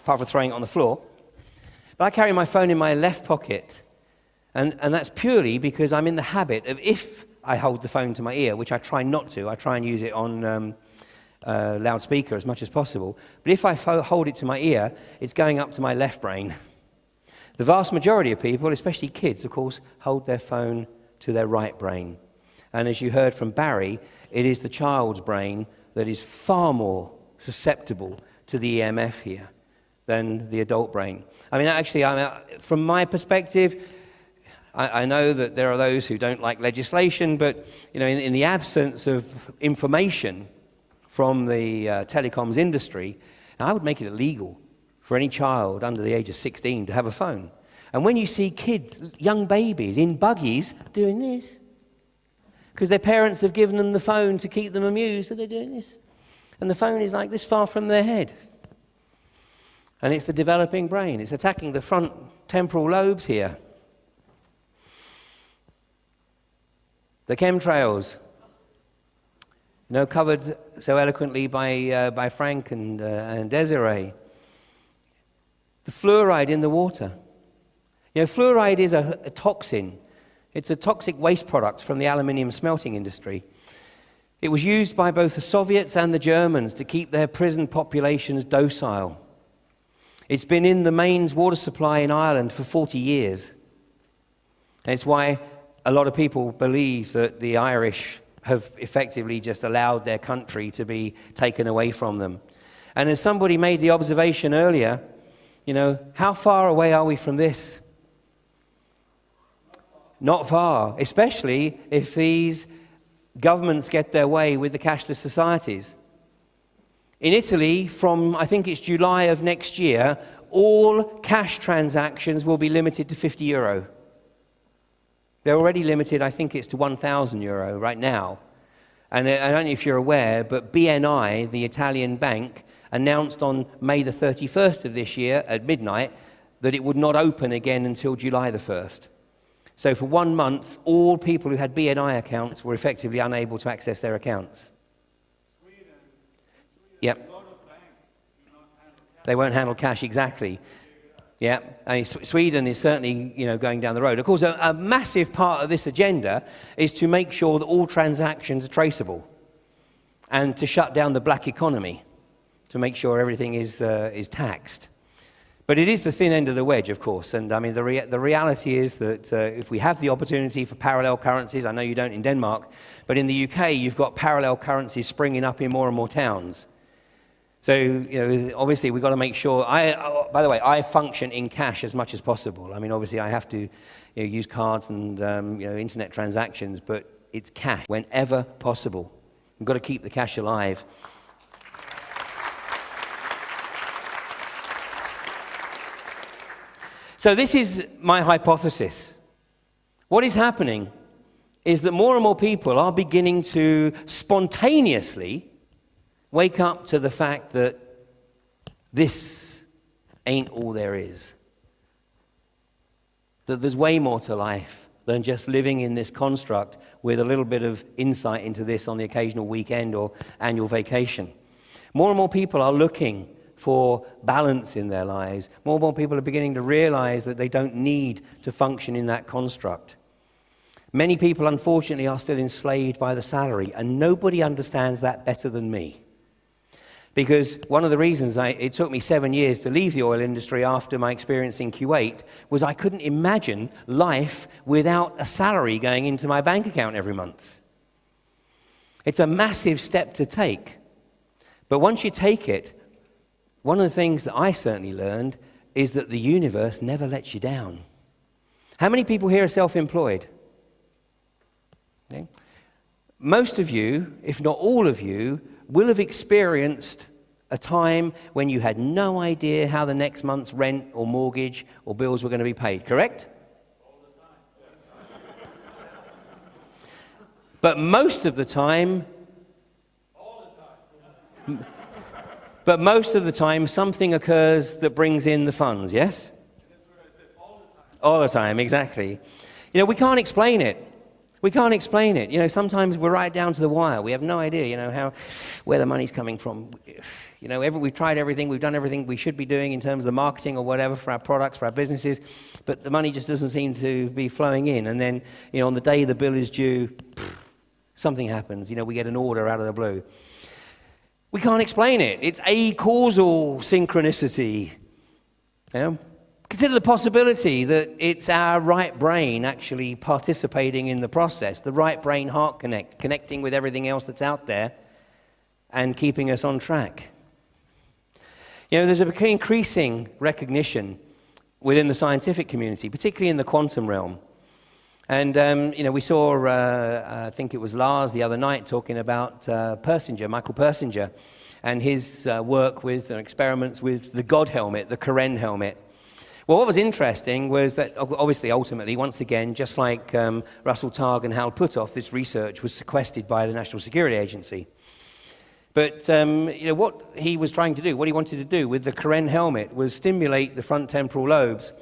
apart from throwing it on the floor, but I carry my phone in my left pocket. And that's purely because I'm in the habit of, if I hold the phone to my ear, which I try not to, I try and use it on loudspeaker as much as possible. But if I hold it to my ear, it's going up to my left brain. The vast majority of people, especially kids, of course, hold their phone to their right brain. And as you heard from Barry, it is the child's brain that is far more susceptible to the EMF here than the adult brain. I mean, actually, from my perspective, I know that there are those who don't like legislation, but in the absence of information from the telecoms industry, I would make it illegal for any child under the age of 16 to have a phone. And when you see kids, young babies in buggies doing this, because their parents have given them the phone to keep them amused, but they're doing this. And the phone is like this far from their head. And it's the developing brain. It's attacking the front temporal lobes here. The chemtrails, covered so eloquently by Frank and Desiree. The fluoride in the water. Fluoride is a toxin. It's a toxic waste product from the aluminium smelting industry. It was used by both the Soviets and the Germans to keep their prison populations docile. It's been in the mains water supply in Ireland for 40 years. And it's why a lot of people believe that the Irish have effectively just allowed their country to be taken away from them. And as somebody made the observation earlier, how far away are we from this? Not far, especially if these governments get their way with the cashless societies. In Italy, from I think it's July of next year, all cash transactions will be limited to €50. They're already limited, I think it's to €1,000 right now. And I don't know if you're aware, but BNI, the Italian bank, announced on May the 31st of this year at midnight that it would not open again until July the 1st. So for 1 month, all people who had BNI accounts were effectively unable to access their accounts. Yep. A lot of banks do not handle cash. They won't handle cash, exactly. Yeah, I mean, Sweden is certainly, going down the road. Of course, a massive part of this agenda is to make sure that all transactions are traceable and to shut down the black economy, to make sure everything is taxed. But it is the thin end of the wedge, of course. And I mean, the reality is that if we have the opportunity for parallel currencies, I know you don't in Denmark, but in the UK, you've got parallel currencies springing up in more and more towns. So, obviously, we've got to make sure. By the way, I function in cash as much as possible. I mean, obviously, I have to use cards and internet transactions, but it's cash whenever possible. We've got to keep the cash alive. So this is my hypothesis. What is happening is that more and more people are beginning to spontaneously wake up to the fact that this ain't all there is. That there's way more to life than just living in this construct with a little bit of insight into this on the occasional weekend or annual vacation. More and more people are looking for balance in their lives. More and more people are beginning to realize that they don't need to function in that construct. Many people, unfortunately, are still enslaved by the salary, and nobody understands that better than me. Because one of the reasons it took me 7 years to leave the oil industry after my experience in Kuwait was I couldn't imagine life without a salary going into my bank account every month. It's a massive step to take. But once you take it, one of the things that I certainly learned is that the universe never lets you down. How many people here are self-employed? Okay. Most of you, if not all of you, will have experienced a time when you had no idea how the next month's rent or mortgage or bills were going to be paid, correct? All the time. But most of the time, but most of the time, something occurs that brings in the funds, yes? That's what I said, all the time. All the time, exactly. We can't explain it. We can't explain it. Sometimes we're right down to the wire. We have no idea, where the money's coming from. We've tried everything. We've done everything we should be doing in terms of the marketing or whatever for our products, for our businesses, but the money just doesn't seem to be flowing in. And then, on the day the bill is due, something happens. We get an order out of the blue. We can't explain it. It's acausal synchronicity. Consider the possibility that it's our right brain actually participating in the process, the right brain heart connecting with everything else that's out there and keeping us on track. There's an increasing recognition within the scientific community, particularly in the quantum realm. And, we saw, I think it was Lars the other night talking about Michael Persinger, and his work with experiments with the God helmet, the Karen helmet. Well, what was interesting was that, obviously, ultimately, once again, just like Russell Targ and Hal Puthoff, this research was sequestered by the National Security Agency. But, what he was trying to do, what he wanted to do with the Karen helmet was stimulate the front temporal lobes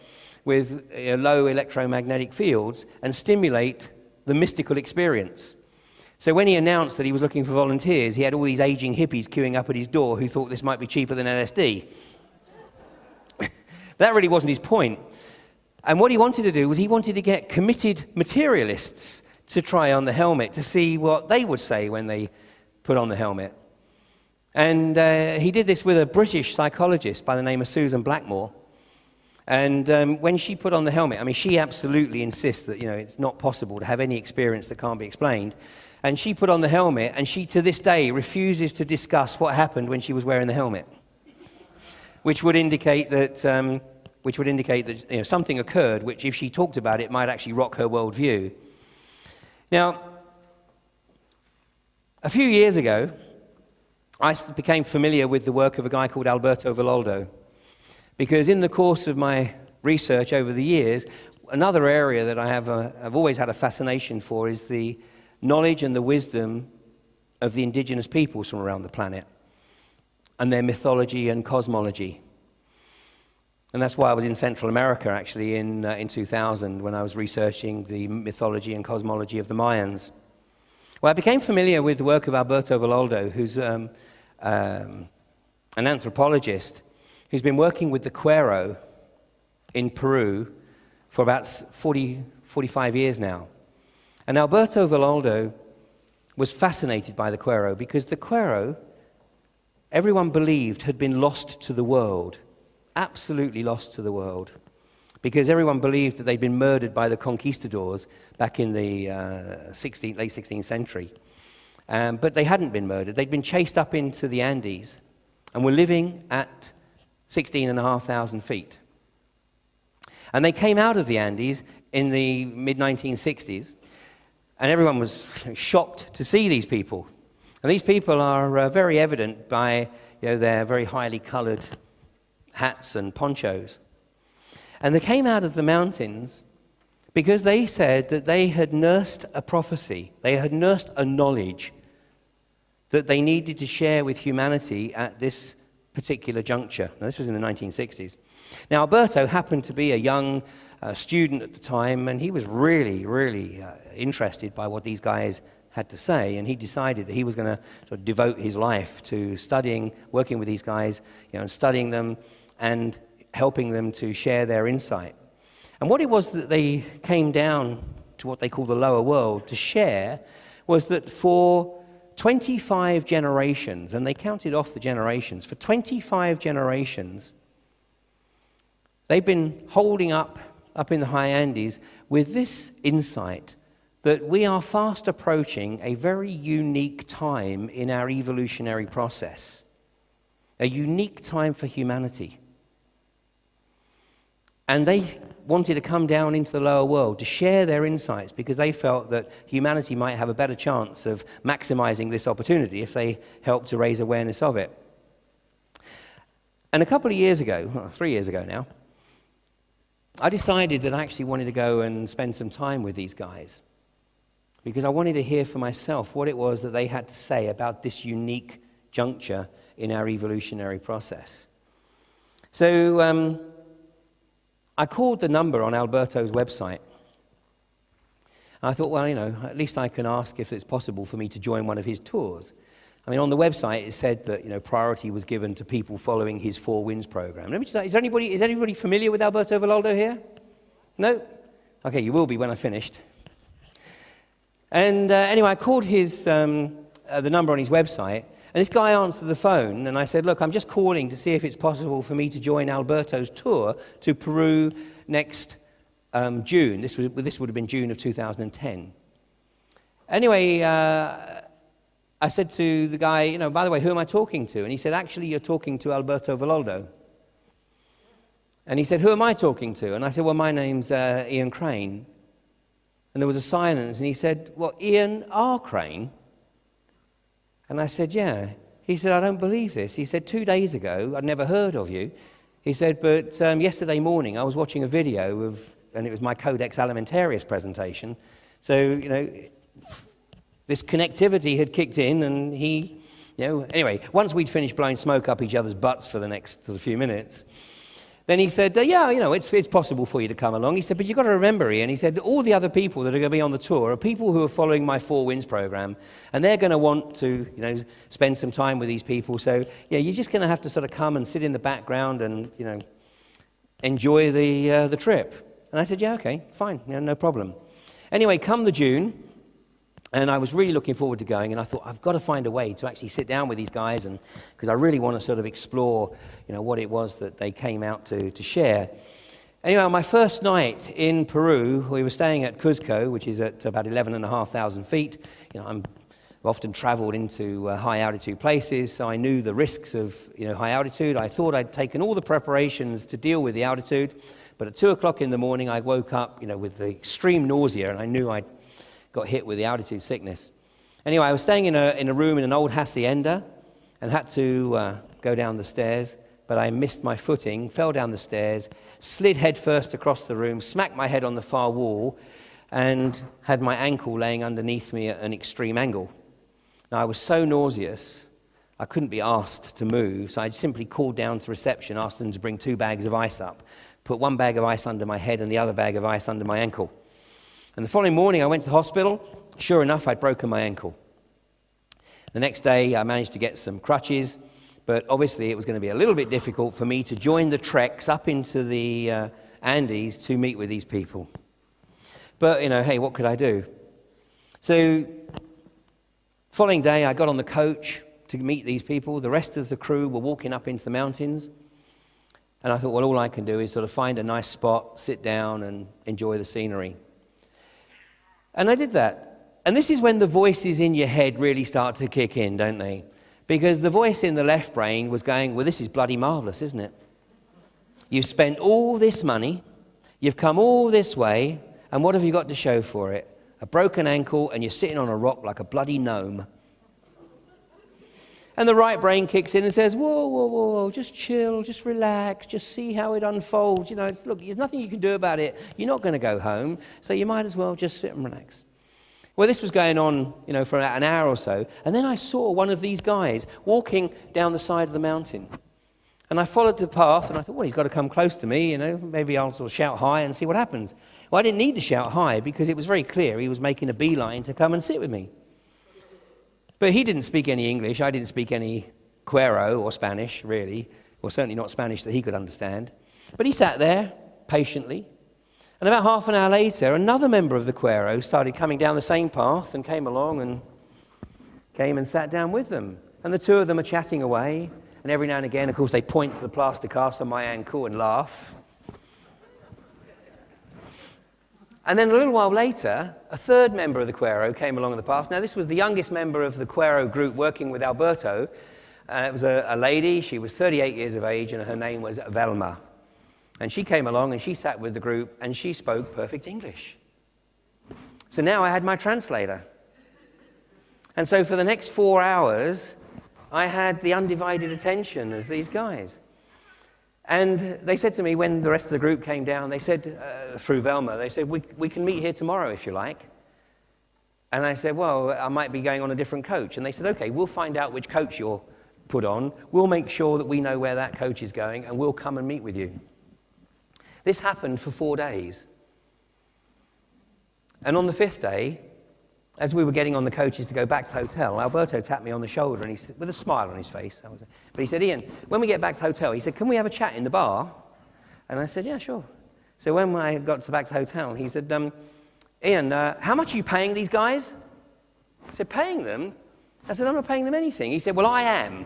with low electromagnetic fields and stimulate the mystical experience. So when he announced that he was looking for volunteers, he had all these aging hippies queuing up at his door who thought this might be cheaper than LSD. That really wasn't his point. And what he wanted to do was he wanted to get committed materialists to try on the helmet to see what they would say when they put on the helmet. And he did this with a British psychologist by the name of Susan Blackmore. And when she put on the helmet, she absolutely insists that, it's not possible to have any experience that can't be explained. And she put on the helmet, and she, to this day, refuses to discuss what happened when she was wearing the helmet, which would indicate that something occurred, which, if she talked about it, might actually rock her worldview. Now, a few years ago, I became familiar with the work of a guy called Alberto Villoldo, because in the course of my research over the years, another area that I've always had a fascination for is the knowledge and the wisdom of the indigenous peoples from around the planet and their mythology and cosmology. And that's why I was in Central America, actually, in 2000, when I was researching the mythology and cosmology of the Mayans. Well, I became familiar with the work of Alberto Villoldo, who's an anthropologist who's been working with the Cuero in Peru for about 45 years now. And Alberto Villoldo was fascinated by the Cuero because the Cuero, everyone believed, had been lost to the world, absolutely lost to the world, because everyone believed that they'd been murdered by the conquistadors back in the late 16th century. But they hadn't been murdered. They'd been chased up into the Andes and were living at 16,500 feet. And they came out of the Andes in the mid-1960s, and everyone was shocked to see these people. And these people are very evident by their very highly colored hats and ponchos. And they came out of the mountains because they said that they had nursed a prophecy, they had nursed a knowledge that they needed to share with humanity at this particular juncture. Now, this was in the 1960s. Now, Alberto happened to be a young student at the time, and he was really, really interested by what these guys had to say, and he decided that he was going to sort of devote his life to studying, working with these guys, and studying them and helping them to share their insight. And what it was that they came down to what they call the lower world to share was that for 25 generations, and they counted off the generations, for 25 generations, they've been holding up in the high Andes with this insight that we are fast approaching a very unique time in our evolutionary process, a unique time for humanity. And they wanted to come down into the lower world to share their insights because they felt that humanity might have a better chance of maximizing this opportunity if they helped to raise awareness of it. And a couple of years ago, 3 years ago now, I decided that I actually wanted to go and spend some time with these guys because I wanted to hear for myself what it was that they had to say about this unique juncture in our evolutionary process. So I called the number on Alberto's website. I thought, well, at least I can ask if it's possible for me to join one of his tours. I mean, on the website, it said that, priority was given to people following his Four Winds program. Let me just say, is anybody familiar with Alberto Villoldo here? No? Okay, you will be when I finished. And anyway, I called the number on his website, and this guy answered the phone, and I said, look, I'm just calling to see if it's possible for me to join Alberto's tour to Peru next June. This would have been June of 2010. Anyway, I said to the guy, by the way, who am I talking to? And he said, actually, you're talking to Alberto Villoldo. And he said, who am I talking to? And I said, well, my name's Ian Crane. And there was a silence, and he said, well, Ian R. Crane? And I said, yeah. He said, I don't believe this. He said, 2 days ago, I'd never heard of you. He said, but yesterday morning, I was watching a video and it was my Codex Alimentarius presentation. So, this connectivity had kicked in, and he, anyway, once we'd finished blowing smoke up each other's butts for the next few minutes, then he said, it's possible for you to come along. He said, but you've got to remember, Ian, he said, all the other people that are going to be on the tour are people who are following my Four Winds program, and they're going to want to, spend some time with these people. So, you're just going to have to sort of come and sit in the background and, enjoy the trip. And I said, yeah, okay, fine, no problem. Anyway, come the June, and I was really looking forward to going, and I thought, I've got to find a way to actually sit down with these guys, and because I really want to sort of explore, what it was that they came out to share. Anyway, on my first night in Peru, we were staying at Cuzco, which is at about 11,500 feet. I've often traveled into high altitude places, so I knew the risks of, high altitude. I thought I'd taken all the preparations to deal with the altitude, but at 2 o'clock in the morning, I woke up, with the extreme nausea, and I knew I'd got hit with the altitude sickness. Anyway, I was staying in a room in an old hacienda and had to go down the stairs, but I missed my footing, fell down the stairs, slid headfirst across the room, smacked my head on the far wall, and had my ankle laying underneath me at an extreme angle. Now, I was so nauseous, I couldn't be asked to move, so I simply called down to reception, asked them to bring 2 bags of ice up, put 1 bag of ice under my head and the other bag of ice under my ankle. And the following morning, I went to the hospital. Sure enough, I'd broken my ankle. The next day, I managed to get some crutches, but obviously it was going to be a little bit difficult for me to join the treks up into the Andes to meet with these people. But, hey, what could I do? So, following day, I got on the coach to meet these people. The rest of the crew were walking up into the mountains. And I thought, well, all I can do is sort of find a nice spot, sit down, and enjoy the scenery. And I did that. And this is when the voices in your head really start to kick in, don't they? Because the voice in the left brain was going, well, this is bloody marvelous, isn't it? You've spent all this money, you've come all this way, and what have you got to show for it? A broken ankle, and you're sitting on a rock like a bloody gnome. And the right brain kicks in and says, whoa, just chill, just relax, just see how it unfolds. Look, there's nothing you can do about it. You're not going to go home, so you might as well just sit and relax. Well, this was going on, for about an hour or so, and then I saw one of these guys walking down the side of the mountain. And I followed the path, and I thought, well, he's got to come close to me, maybe I'll sort of shout hi and see what happens. Well, I didn't need to shout hi because it was very clear he was making a beeline to come and sit with me. But he didn't speak any English. I didn't speak any Quero or Spanish, really, or certainly not Spanish that he could understand. But he sat there patiently. And about half an hour later, another member of the Quero started coming down the same path and came along and came and sat down with them. And the two of them are chatting away. And every now and again, of course, they point to the plaster cast on my ankle and laugh. And then a little while later, a third member of the Quero came along the path. Now, this was the youngest member of the Quero group working with Alberto. It was a lady. She was 38 years of age, and her name was Velma. And she came along, and she sat with the group, and she spoke perfect English. So now I had my translator. And so for the next 4 hours, I had the undivided attention of these guys. And they said to me when the rest of the group came down, they said, through Velma, they said, we can meet here tomorrow if you like. And I said, well, I might be going on a different coach. And they said, okay, we'll find out which coach you're put on. We'll make sure that we know where that coach is going, and we'll come and meet with you. This happened for 4 days. And on the 5th day, as we were getting on the coaches to go back to the hotel, Alberto tapped me on the shoulder, and he said, with a smile on his face. But he said, Ian, when we get back to the hotel, he said, can we have a chat in the bar? And I said, yeah, sure. So when I got back to the hotel, he said, Ian, how much are you paying these guys? I said, paying them? I said, I'm not paying them anything. He said, well, I am.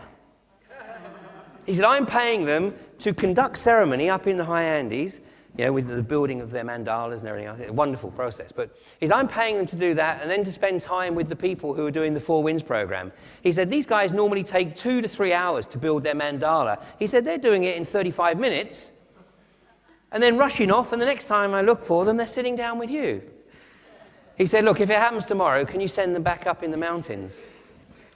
He said, I'm paying them to conduct ceremony up in the high Andes, with the building of their mandalas and everything else. It's a wonderful process. But he said, I'm paying them to do that and then to spend time with the people who are doing the Four Winds program. He said, these guys normally take 2 to 3 hours to build their mandala. He said, they're doing it in 35 minutes and then rushing off, and the next time I look for them, they're sitting down with you. He said, look, if it happens tomorrow, can you send them back up in the mountains?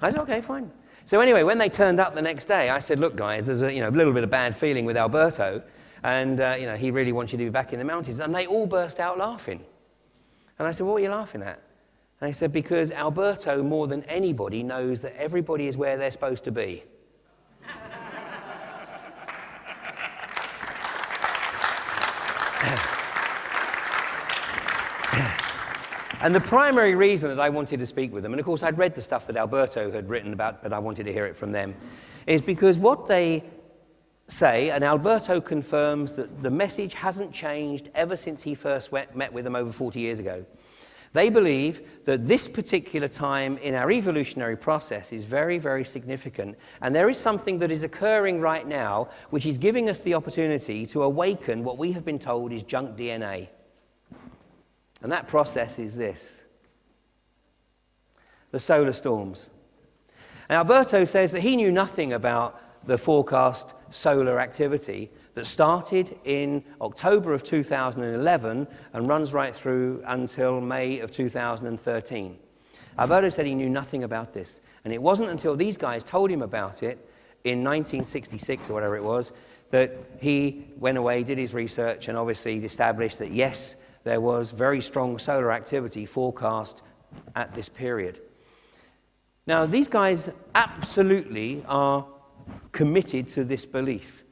I said, okay, fine. So anyway, when they turned up the next day, I said, look, guys, there's a little bit of bad feeling with Alberto. And, he really wants you to be back in the mountains. And they all burst out laughing. And I said, what are you laughing at? And they said, because Alberto, more than anybody, knows that everybody is where they're supposed to be. And the primary reason that I wanted to speak with them, and of course I'd read the stuff that Alberto had written about, but I wanted to hear it from them, is because what they say, and Alberto confirms that the message hasn't changed ever since he first met with them over 40 years ago. They believe that this particular time in our evolutionary process is very, very significant, and there is something that is occurring right now which is giving us the opportunity to awaken what we have been told is junk DNA. And that process is this: the solar storms. And Alberto says that he knew nothing about the forecast solar activity that started in October of 2011 and runs right through until May of 2013. Alberto said he knew nothing about this. And it wasn't until these guys told him about it in 1966 or whatever it was that he went away, did his research, and obviously established that yes, there was very strong solar activity forecast at this period. Now, these guys absolutely are committed to this belief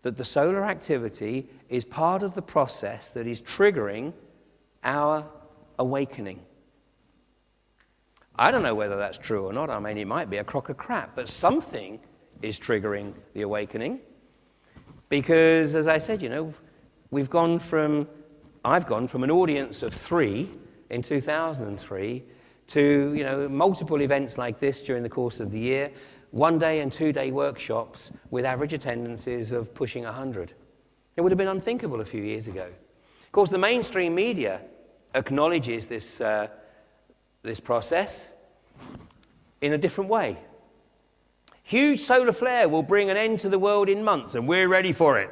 that the solar activity is part of the process that is triggering our awakening. I don't know whether that's true or not. I mean, it might be a crock of crap, but something is triggering the awakening. Because, as I said, I've gone from an audience of 3 in 2003 to, multiple events like this during the course of the year, 1-day and 2-day workshops with average attendances of pushing 100. It would have been unthinkable a few years ago. Of course, the mainstream media acknowledges this process in a different way. Huge solar flare will bring an end to the world in months, and we're ready for it.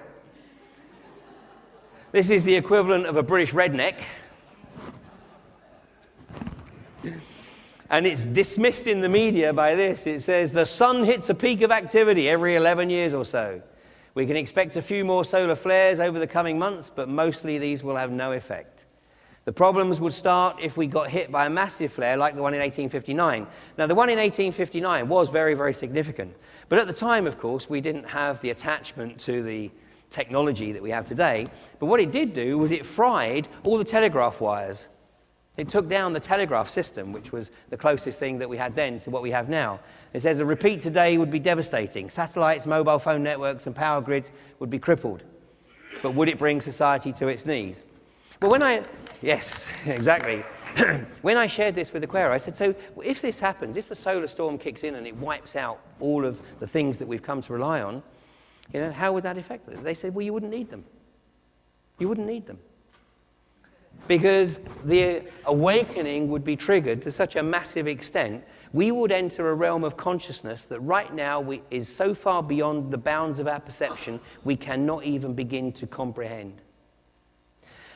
This is the equivalent of a British redneck. And it's dismissed in the media by this. It says, the sun hits a peak of activity every 11 years or so. We can expect a few more solar flares over the coming months, but mostly these will have no effect. The problems would start if we got hit by a massive flare like the one in 1859. Now, the one in 1859 was very, very significant. But at the time, of course, we didn't have the attachment to the technology that we have today. But what it did do was it fried all the telegraph wires. It took down the telegraph system, which was the closest thing that we had then to what we have now. It says a repeat today would be devastating. Satellites, mobile phone networks, and power grids would be crippled. But would it bring society to its knees? Well, yes, exactly. When I shared this with the Quaero, I said, so if this happens, if the solar storm kicks in and it wipes out all of the things that we've come to rely on, how would that affect them? They said, well, you wouldn't need them. You wouldn't need them. Because the awakening would be triggered to such a massive extent, we would enter a realm of consciousness that right now is so far beyond the bounds of our perception, we cannot even begin to comprehend.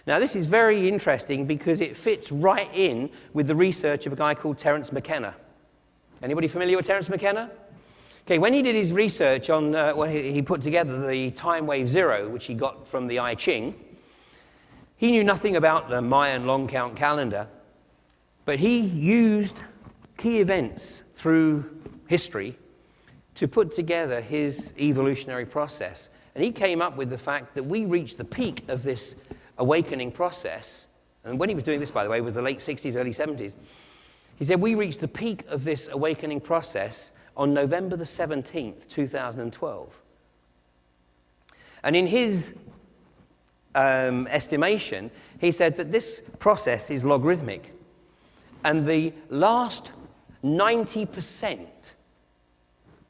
Now, this is very interesting because it fits right in with the research of a guy called Terence McKenna. Anybody familiar with Terence McKenna? Okay, when he did his research on, he put together the time wave zero, which he got from the I Ching. He knew nothing about the Mayan long count calendar, but he used key events through history to put together his evolutionary process. And he came up with the fact that we reached the peak of this awakening process, and when he was doing this, by the way, was the late 60s, early 70s. He said, we reached the peak of this awakening process on November the 17th, 2012. And in his estimation, he said that this process is logarithmic, and the last 90%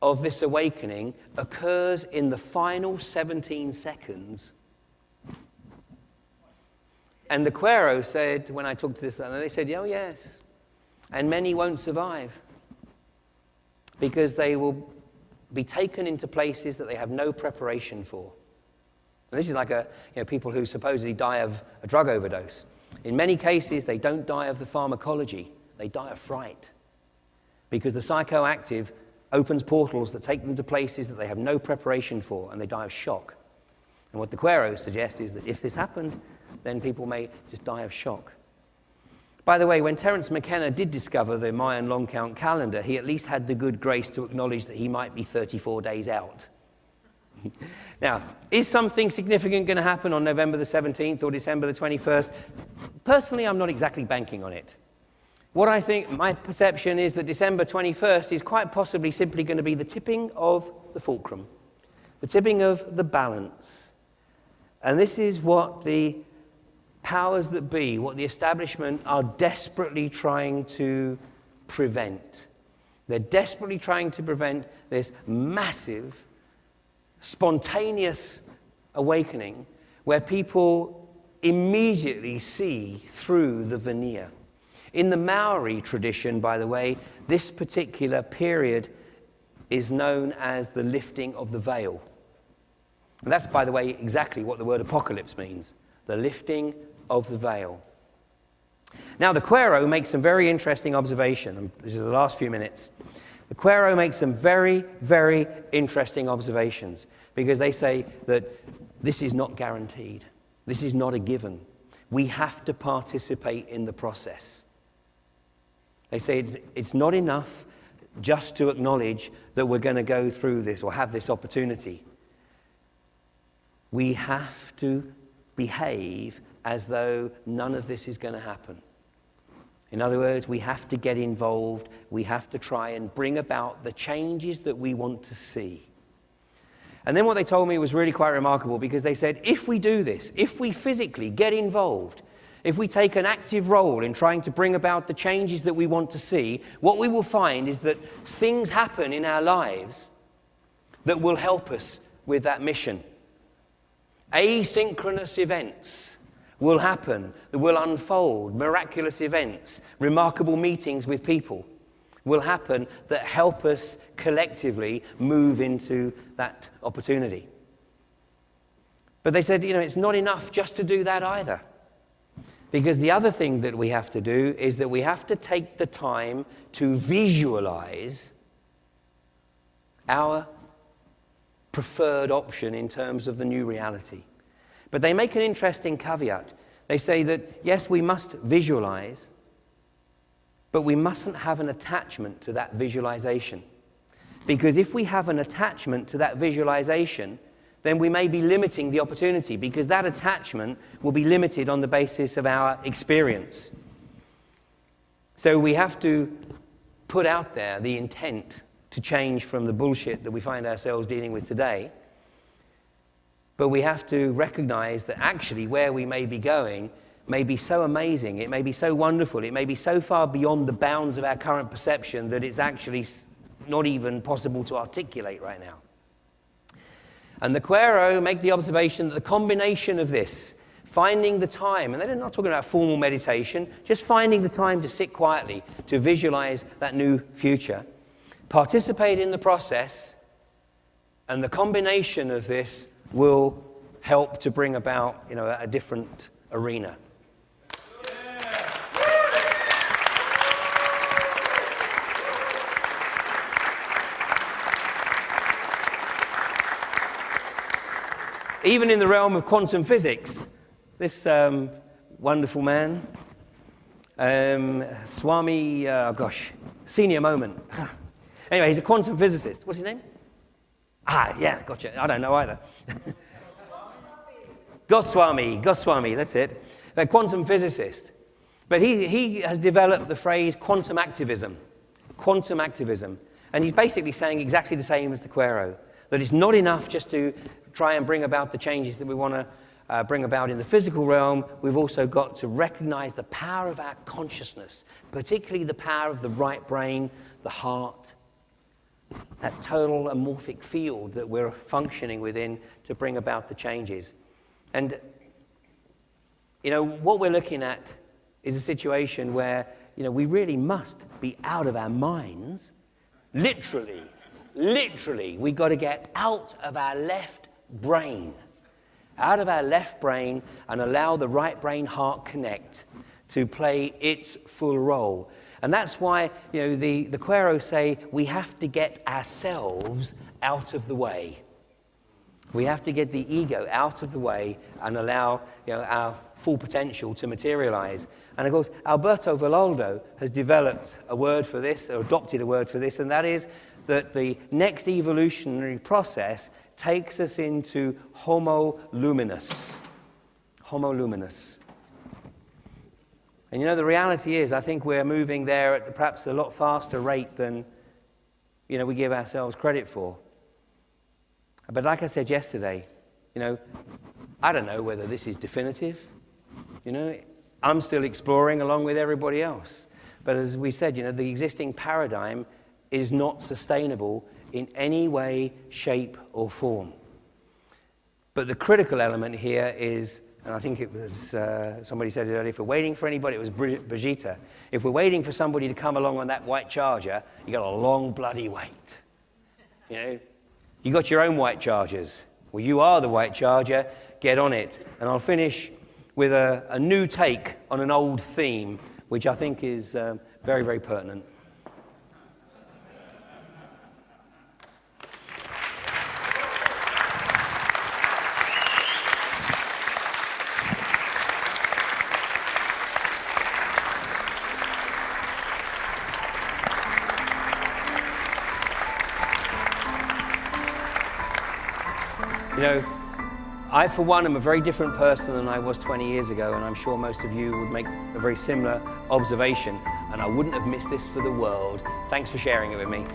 of this awakening occurs in the final 17 seconds. And the Quaero said, when I talked to this, they said, oh, yes. And many won't survive because they will be taken into places that they have no preparation for. And this is like people who supposedly die of a drug overdose. In many cases, they don't die of the pharmacology. They die of fright because the psychoactive opens portals that take them to places that they have no preparation for, and they die of shock. And what the Quaero suggests is that if this happened, then people may just die of shock. By the way, when Terence McKenna did discover the Mayan long count calendar, he at least had the good grace to acknowledge that he might be 34 days out. Now, is something significant going to happen on November the 17th or December the 21st? Personally, I'm not exactly banking on it. What I think, my perception is that December 21st is quite possibly simply going to be the tipping of the fulcrum, the tipping of the balance. And this is what the powers that be, what the establishment are desperately trying to prevent. They're desperately trying to prevent this massive, spontaneous awakening where people immediately see through the veneer. In the Maori tradition, by the way, this particular period is known as the lifting of the veil. And that's, by the way, exactly what the word apocalypse means, the lifting of the veil. Now, the Quaero makes some very interesting observation, and this is the last few minutes. The Quaero makes some very, very interesting observations because they say that this is not guaranteed. This is not a given. We have to participate in the process. They say it's not enough just to acknowledge that we're going to go through this or have this opportunity. We have to behave as though none of this is going to happen. In other words, we have to get involved. We have to try and bring about the changes that we want to see. And then what they told me was really quite remarkable because they said, if we do this, if we physically get involved, if we take an active role in trying to bring about the changes that we want to see, what we will find is that things happen in our lives that will help us with that mission. Asynchronous events will happen, that will unfold, miraculous events, remarkable meetings with people will happen that help us collectively move into that opportunity. But they said, it's not enough just to do that either. Because the other thing that we have to do is that we have to take the time to visualize our preferred option in terms of the new reality. But they make an interesting caveat. They say that, yes, we must visualize, but we mustn't have an attachment to that visualization. Because if we have an attachment to that visualization, then we may be limiting the opportunity, because that attachment will be limited on the basis of our experience. So we have to put out there the intent to change from the bullshit that we find ourselves dealing with today. But we have to recognize that actually where we may be going may be so amazing, it may be so wonderful, it may be so far beyond the bounds of our current perception that it's actually not even possible to articulate right now. And the Quaero make the observation that the combination of this, finding the time, and they're not talking about formal meditation, just finding the time to sit quietly, to visualize that new future, participate in the process, and the combination of this will help to bring about, a different arena. Even in the realm of quantum physics, this wonderful man, Swami, senior moment. Anyway, he's a quantum physicist. What's his name? Yeah, gotcha. I don't know either. Goswami, that's it. A quantum physicist. But he has developed the phrase quantum activism. And he's basically saying exactly the same as the Quaero, that it's not enough just to try and bring about the changes that we want to bring about in the physical realm. We've also got to recognize the power of our consciousness, particularly the power of the right brain, the heart, that total amorphic field that we're functioning within to bring about the changes. And, what we're looking at is a situation where, we really must be out of our minds. Literally, we've got to get out of our left brain, and allow the right brain heart connect to play its full role. And that's why, the Quaero say we have to get ourselves out of the way. We have to get the ego out of the way and allow, our full potential to materialize. And of course, Alberto Villoldo has developed a word for this, or adopted a word for this, and that is that the next evolutionary process takes us into Homo luminous. And the reality is, I think we're moving there at perhaps a lot faster rate than, we give ourselves credit for. But like I said yesterday, I don't know whether this is definitive. I'm still exploring along with everybody else. But as we said, the existing paradigm is not sustainable in any way, shape, or form. But the critical element here is, and I think it was, somebody said it earlier, if we're waiting for anybody, it was Brigitte. If we're waiting for somebody to come along on that white Charger, you got a long bloody wait. You got your own white Chargers. Well, you are the white Charger, get on it. And I'll finish with a new take on an old theme, which I think is very, very pertinent. I, for one, am a very different person than I was 20 years ago, and I'm sure most of you would make a very similar observation, and I wouldn't have missed this for the world. Thanks for sharing it with me.